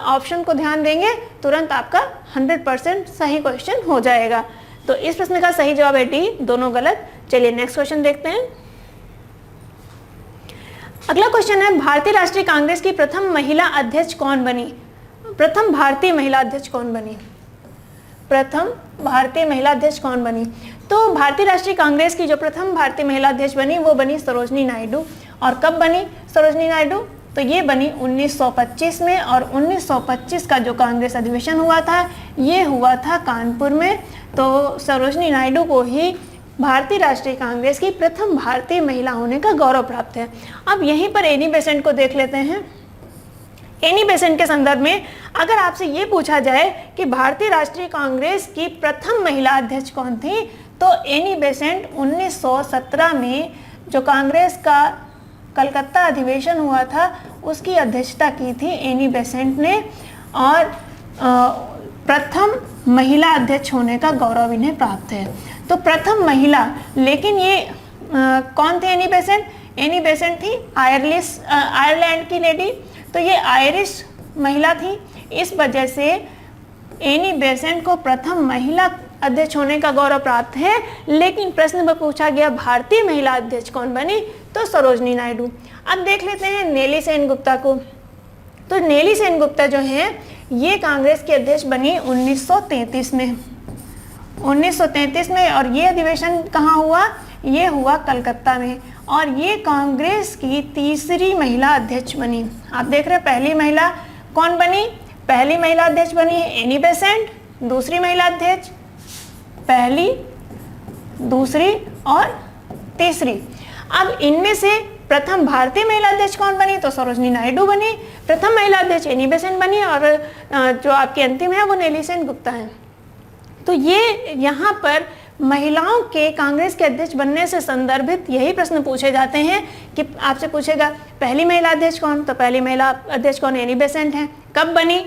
ऑप्शन को ध्यान देंगे, तुरंत आपका 100% सही क्वेश्चन हो जाएगा। तो इस प्रश्न का सही जवाब है डी, दोनों गलत। चलिए नेक्स्ट क्वेश्चन देखते हैं। अगला क्वेश्चन है, भारतीय राष्ट्रीय कांग्रेस की प्रथम महिला अध्यक्ष कौन बनी? प्रथम भारतीय महिला अध्यक्ष कौन बनी? प्रथम भारतीय महिला अध्यक्ष कौन बनी? तो भारतीय राष्ट्रीय कांग्रेस की जो प्रथम भारतीय महिला अध्यक्ष बनी वो बनी सरोजनी नायडू। और कब बनी सरोजनी नायडू? तो ये बनी 1925 में, और 1925 का जो कांग्रेस अधिवेशन हुआ था ये हुआ था कानपुर में। तो सरोजनी नायडू को ही भारतीय राष्ट्रीय कांग्रेस की प्रथम भारतीय महिला होने का गौरव प्राप्त है। अब यहीं पर एनी बेसेंट को देख लेते हैं। एनी बेसेंट के संदर्भ में अगर आपसे ये पूछा जाए कि भारतीय राष्ट्रीय कांग्रेस की प्रथम महिला अध्यक्ष कौन थी, तो एनी बेसेंट 1917 में जो कांग्रेस का कलकत्ता अधिवेशन हुआ था उसकी अध्यक्षता की थी एनी बेसेंट ने, और प्रथम महिला अध्यक्ष होने का गौरव इन्हें प्राप्त है। तो प्रथम महिला, लेकिन ये कौन थे एनी बेसेंट? एनी बेसेंट थी आयरलैंड की लेडी, तो ये आयरिश महिला थी। इस वजह से एनी बेसेंट को प्रथम महिला अध्यक्ष होने का गौरव प्राप्त है। लेकिन प्रश्न में पूछा गया भारतीय महिला अध्यक्ष कौन बनी, तो सरोजनी नायडू। अब देख लेते हैं नेली सेनगुप्ता को। तो नेली सेनगुप्ता जो है ये कांग्रेस की अध्यक्ष बनी 1933 में। 1933 में, और ये अधिवेशन कहाँ हुआ? ये हुआ कलकत्ता में, और ये कांग्रेस की तीसरी महिला अध्यक्ष बनी। आप देख रहे हैं पहली महिला कौन बनी? पहली महिला अध्यक्ष बनी है एनी बेसेंट। दूसरी महिला अध्यक्ष, पहली, दूसरी और तीसरी। अब इनमें से प्रथम भारतीय महिला अध्यक्ष कौन बनी? तो सरोजनी नायडू बनी। प्रथम महिला अध्यक्ष एनी बेसेंट बनी, और जो आपकी अंतिम है वो नेली सेनगुप्ता है। तो ये यहाँ पर महिलाओं के कांग्रेस के अध्यक्ष बनने से संदर्भित यही प्रश्न पूछे जाते हैं कि आपसे पूछेगा पहली महिला अध्यक्ष कौन? तो पहली महिला अध्यक्ष कौन? एनी बेसेंट है। कब बनी?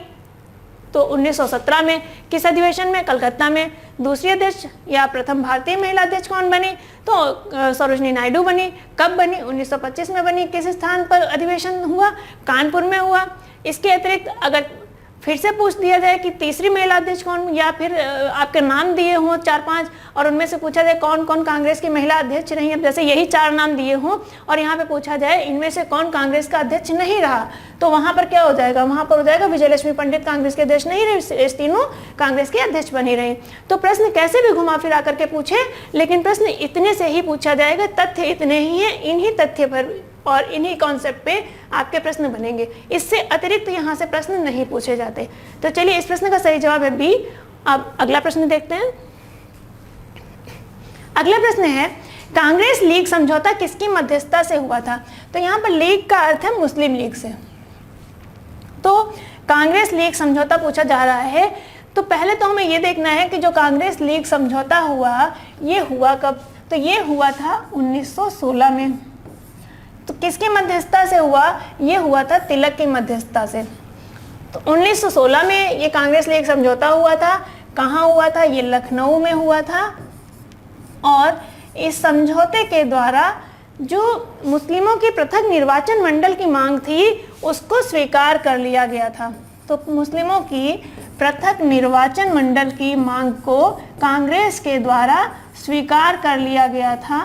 तो 1917 में। किस अधिवेशन में? कलकत्ता में। दूसरी अध्यक्ष या प्रथम भारतीय महिला अध्यक्ष कौन बनी? तो सरोजनी नायडू बनी। कब बनी? 1925 में बनी। किस स्थान पर अधिवेशन हुआ? कानपुर में हुआ। इसके अतिरिक्त अगर फिर से पूछ दिया जाए कि तीसरी महिला अध्यक्ष कौन, या फिर आपके नाम दिए हों 4-5 और उनमें से पूछा जाए कौन कौन कांग्रेस की महिला अध्यक्ष रही है, जैसे यही 4 नाम दिए हों और यहाँ पे पूछा जाए इनमें से कौन कांग्रेस का अध्यक्ष नहीं रहा, तो वहाँ पर क्या हो जाएगा? वहाँ पर हो जाएगा विजयलक्ष्मी पंडित कांग्रेस के अध्यक्ष नहीं रही, इस तीनों कांग्रेस के अध्यक्ष बनी रही। तो प्रश्न कैसे भी घुमा फिरा करके पूछे, लेकिन प्रश्न इतने से ही पूछा जाएगा, तथ्य इतने ही हैं, इन्हीं तथ्य पर और इन्हीं कॉन्सेप्ट पे आपके प्रश्न बनेंगे। इससे अतिरिक्त यहाँ से प्रश्न नहीं पूछे जाते। तो चलिए इस प्रश्न का सही जवाब है बी। अब अगला प्रश्न देखते हैं। अगला प्रश्न है कांग्रेस लीग समझौता किसकी मध्यस्थता से हुआ था? तो यहाँ पर लीग का अर्थ है मुस्लिम लीग से। तो कांग्रेस लीग समझौता पूछा जा रहा है, तो पहले तो हमें ये देखना है कि जो कांग्रेस लीग समझौता हुआ ये हुआ कब? तो ये हुआ था 1916 में। तो किसकी मध्यस्थता से हुआ? ये हुआ था तिलक की मध्यस्थता से। तो 1916 में ये कांग्रेस लीग समझौता हुआ था। कहाँ हुआ था? ये लखनऊ में हुआ था, और इस समझौते के द्वारा जो मुस्लिमों की पृथक निर्वाचन मंडल की मांग थी उसको स्वीकार कर लिया गया था। तो मुस्लिमों की पृथक निर्वाचन मंडल की मांग को कांग्रेस के द्वारा स्वीकार कर लिया गया था।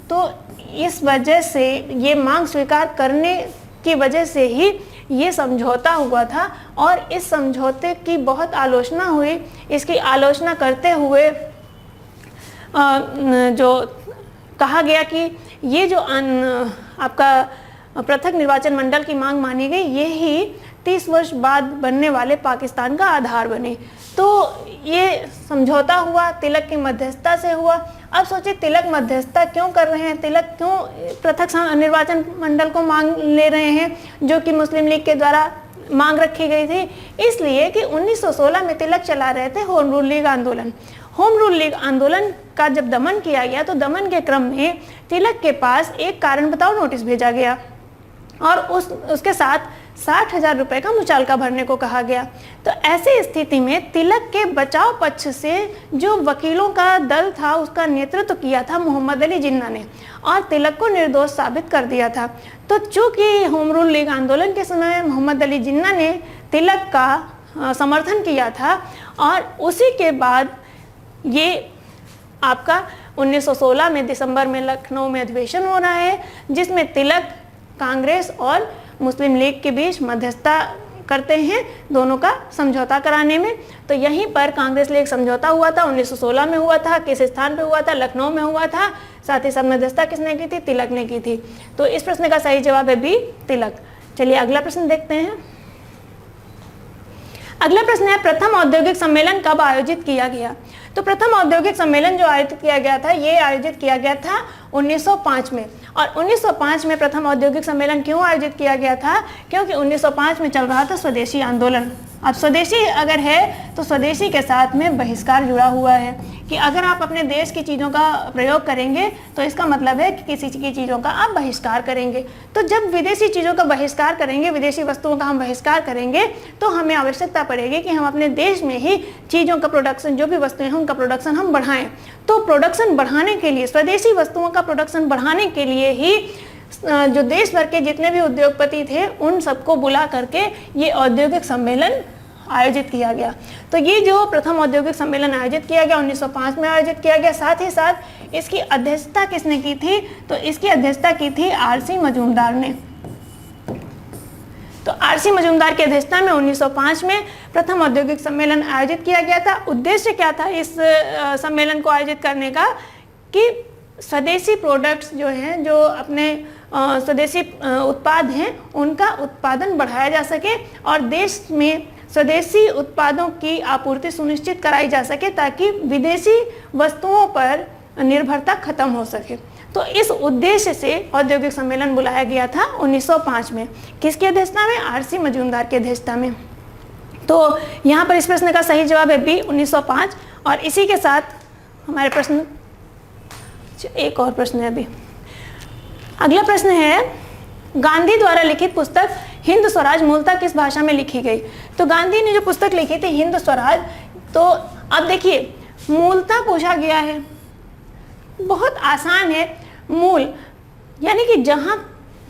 तो इस वजह से ये मांग स्वीकार करने की वजह से ही ये समझौता हुआ था, और इस समझौते की बहुत आलोचना हुई। इसकी आलोचना करते हुए जो कहा गया कि ये जो आपका पृथक निर्वाचन मंडल की मांग मानी गई, ये ही 30 वर्ष बाद बनने वाले पाकिस्तान का आधार बने। तो ये समझौता हुआ, तिलक की मध्यस्थता से हुआ, अब सोचिए तिलक मध्यस्थता क्यों कर रहे हैं, तिलक क्यों पृथक निर्वाचन मंडल को मांग ले रहे हैं जो कि मुस्लिम लीग के द्वारा मांग रखी गई थी? इसलिए कि 1916 में तिलक चला रहे थे होम रूल लीग आंदोलन। होम रूल लीग आंदोलन का जब दमन किया गया तो दमन के क्रम में तिलक के पास एक कारण बताओ नोटिस भेजा गया और उसके साथ 60,000 रुपये का मुचालका भरने को कहा गया। तो ऐसी स्थिति में तिलक के बचाव पक्ष से जो वकीलों का दल था उसका नेतृत्व किया था मोहम्मद अली जिन्ना ने और तिलक को निर्दोष साबित कर दिया था। तो चूंकि होम रूल लीग आंदोलन के समय मोहम्मद अली जिन्ना ने तिलक का समर्थन किया था और उसी के बाद ये आपका 1916 में दिसंबर में लखनऊ में अधिवेशन हो रहा है जिसमें तिलक कांग्रेस और मुस्लिम लीग के बीच मध्यस्थता करते हैं दोनों का समझौता कराने में। तो यहीं पर कांग्रेस लीग समझौता हुआ था, 1916 में हुआ था। किस स्थान पे हुआ था? लखनऊ में हुआ था। साथ ही साथ मध्यस्थता किसने की थी? तिलक ने की थी। तो इस प्रश्न का सही जवाब है बी, तिलक। चलिए अगला प्रश्न देखते हैं। अगला प्रश्न है प्रथम औद्योगिक सम्मेलन कब आयोजित किया गया? तो प्रथम औद्योगिक सम्मेलन जो आयोजित किया गया था ये आयोजित किया गया था 1905 में। और 1905 में प्रथम औद्योगिक सम्मेलन क्यों आयोजित किया गया था? क्योंकि 1905 में चल रहा था स्वदेशी आंदोलन। अब स्वदेशी अगर है तो स्वदेशी के साथ में बहिष्कार जुड़ा हुआ है कि अगर आप अपने देश की चीज़ों का प्रयोग करेंगे तो इसका मतलब है कि किसी की चीज़ों का आप बहिष्कार करेंगे। तो जब विदेशी चीज़ों का बहिष्कार करेंगे, विदेशी वस्तुओं का हम बहिष्कार करेंगे तो हमें आवश्यकता पड़ेगी कि हम अपने देश में ही चीज़ों का प्रोडक्शन, जो भी वस्तुएं हैं उनका प्रोडक्शन हम बढ़ाएं। तो प्रोडक्शन बढ़ाने के लिए, स्वदेशी वस्तुओं का प्रोडक्शन बढ़ाने के लिए ही जो देश भर के जितने भी उद्योगपति थे उन सबको बुला करके ये औद्योगिक सम्मेलन आयोजित किया गया। तो ये जो प्रथम औद्योगिक सम्मेलन आयोजित किया गया 1905 में आयोजित किया गया। साथ ही साथ इसकी अध्यक्षता किसने की थी? तो इसकी अध्यक्षता की थी आरसी मजूमदार ने। तो आरसी मजूमदार की अध्यक्षता में 1905 में प्रथम औद्योगिक सम्मेलन आयोजित किया गया था। उद्देश्य क्या था इस सम्मेलन को आयोजित करने का? कि स्वदेशी प्रोडक्ट्स जो हैं, जो अपने स्वदेशी उत्पाद हैं उनका उत्पादन बढ़ाया जा सके और देश में स्वदेशी उत्पादों की आपूर्ति सुनिश्चित कराई जा सके ताकि विदेशी वस्तुओं पर निर्भरता खत्म हो सके। तो इस उद्देश्य से औद्योगिक सम्मेलन बुलाया गया था 1905 में। किसकी अध्यक्षता में? आरसी मजूमदार की अध्यक्षता में। तो यहाँ पर इस प्रश्न का सही जवाब है बी, 1905। और इसी के साथ हमारे प्रश्न, एक और प्रश्न है अभी। अगला प्रश्न है गांधी द्वारा लिखित पुस्तक हिंद स्वराज मूलतः किस भाषा में लिखी गई? तो गांधी ने जो पुस्तक लिखी थी हिंद स्वराज, तो अब देखिए मूलतः पूछा गया है, बहुत आसान है। मूल यानी कि जहाँ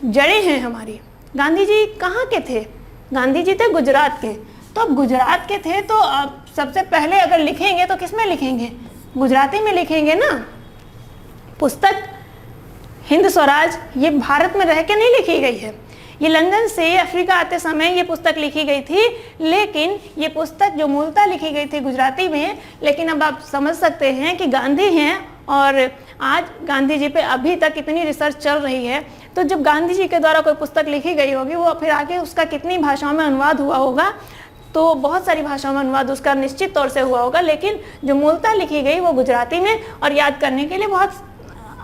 जड़ें हैं हमारी। गांधी जी कहाँ के थे? गांधी जी थे गुजरात के। तो अब गुजरात के थे तो अब सबसे पहले अगर लिखेंगे तो किस में लिखेंगे? गुजराती में लिखेंगे ना। पुस्तक हिंद स्वराज ये भारत में रह के नहीं लिखी गई है, ये लंदन से अफ्रीका आते समय ये पुस्तक लिखी गई थी। लेकिन ये पुस्तक जो मूलतः लिखी गई थी गुजराती में, लेकिन अब आप समझ सकते हैं कि गांधी हैं और आज गांधी जी पे अभी तक इतनी रिसर्च चल रही है। तो जब गांधी जी के द्वारा कोई पुस्तक लिखी गई होगी वो फिर आगे उसका कितनी भाषाओं में अनुवाद हुआ होगा, तो बहुत सारी भाषाओं में अनुवाद उसका निश्चित तौर से हुआ होगा। लेकिन जो मूलतः लिखी गई वो गुजराती में। और याद करने के लिए बहुत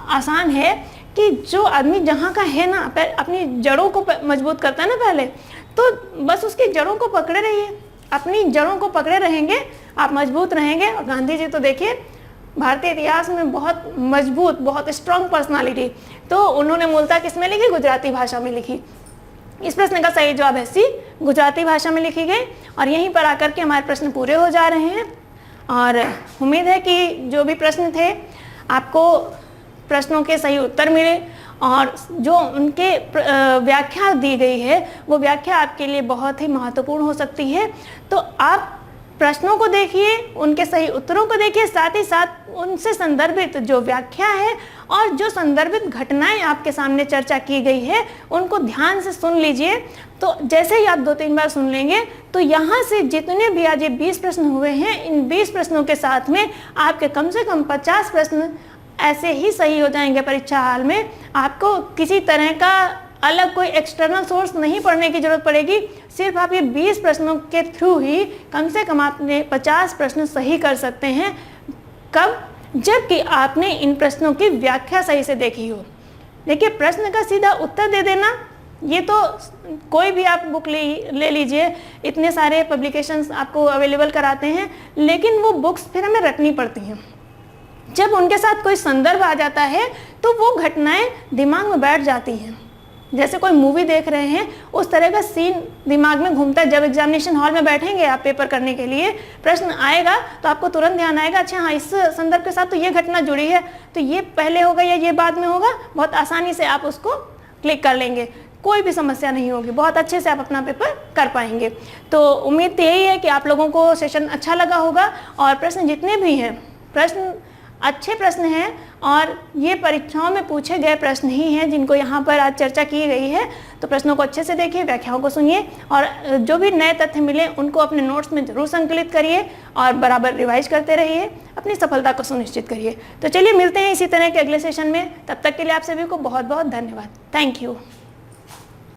आसान है कि जो आदमी जहाँ का है ना, अपनी जड़ों को मजबूत करता है ना पहले, तो बस उसकी जड़ों को पकड़े रहिए। अपनी जड़ों को पकड़े रहेंगे आप मजबूत रहेंगे। और गांधी जी तो देखिए भारतीय इतिहास में बहुत मजबूत, बहुत स्ट्रॉन्ग पर्सनालिटी, तो उन्होंने मूलतः किस में लिखी? गुजराती भाषा में लिखी। इस प्रश्न का सही जवाब है सी, गुजराती भाषा में लिखी गई। और यहीं पर आकर के हमारे प्रश्न पूरे हो जा रहे हैं। और उम्मीद है कि जो भी प्रश्न थे आपको प्रश्नों के सही उत्तर मिले और जो उनके व्याख्या दी गई है वो व्याख्या आपके लिए बहुत ही महत्वपूर्ण हो सकती है। तो आप प्रश्नों को देखिए, उनके सही उत्तरों को देखिए, साथ ही साथ उनसे संदर्भित जो व्याख्या है और जो संदर्भित घटनाएं आपके सामने चर्चा की गई है उनको ध्यान से सुन लीजिए। तो जैसे ही आप 2-3 बार सुन लेंगे तो यहाँ से जितने भी आज ये 20 प्रश्न हुए हैं, इन 20 प्रश्नों के साथ में आपके कम से कम 50 प्रश्न ऐसे ही सही हो जाएंगे परीक्षा हाल में। आपको किसी तरह का अलग कोई एक्सटर्नल सोर्स नहीं पढ़ने की जरूरत पड़ेगी। सिर्फ आप ये 20 प्रश्नों के थ्रू ही कम से कम आपने 50 प्रश्न सही कर सकते हैं। कब? जबकि आपने इन प्रश्नों की व्याख्या सही से देखी हो। देखिए, प्रश्न का सीधा उत्तर दे देना, ये तो कोई भी आप बुक ले लीजिए, इतने सारे पब्लिकेशंस आपको अवेलेबल कराते हैं, लेकिन वो बुक्स फिर हमें रटनी पड़ती हैं। जब उनके साथ कोई संदर्भ आ जाता है तो वो घटनाएं दिमाग में बैठ जाती हैं। जैसे कोई मूवी देख रहे हैं, उस तरह का सीन दिमाग में घूमता है। जब एग्जामिनेशन हॉल में बैठेंगे आप पेपर करने के लिए, प्रश्न आएगा तो आपको तुरंत ध्यान आएगा, अच्छा हाँ, इस संदर्भ के साथ तो ये घटना जुड़ी है, तो ये पहले होगा या ये बाद में होगा। बहुत आसानी से आप उसको क्लिक कर लेंगे, कोई भी समस्या नहीं होगी, बहुत अच्छे से आप अपना पेपर कर पाएंगे। तो उम्मीद यही है कि आप लोगों को सेशन अच्छा लगा होगा, और प्रश्न जितने भी हैं, प्रश्न अच्छे प्रश्न हैं, और ये परीक्षाओं में पूछे गए प्रश्न ही हैं जिनको यहाँ पर आज चर्चा की गई है। तो प्रश्नों को अच्छे से देखिए, व्याख्याओं को सुनिए, और जो भी नए तथ्य मिले उनको अपने नोट्स में जरूर संकलित करिए और बराबर रिवाइज करते रहिए, अपनी सफलता को सुनिश्चित करिए। तो चलिए मिलते हैं इसी तरह के अगले सेशन में, तब तक के लिए आप सभी को बहुत बहुत धन्यवाद। Thank you.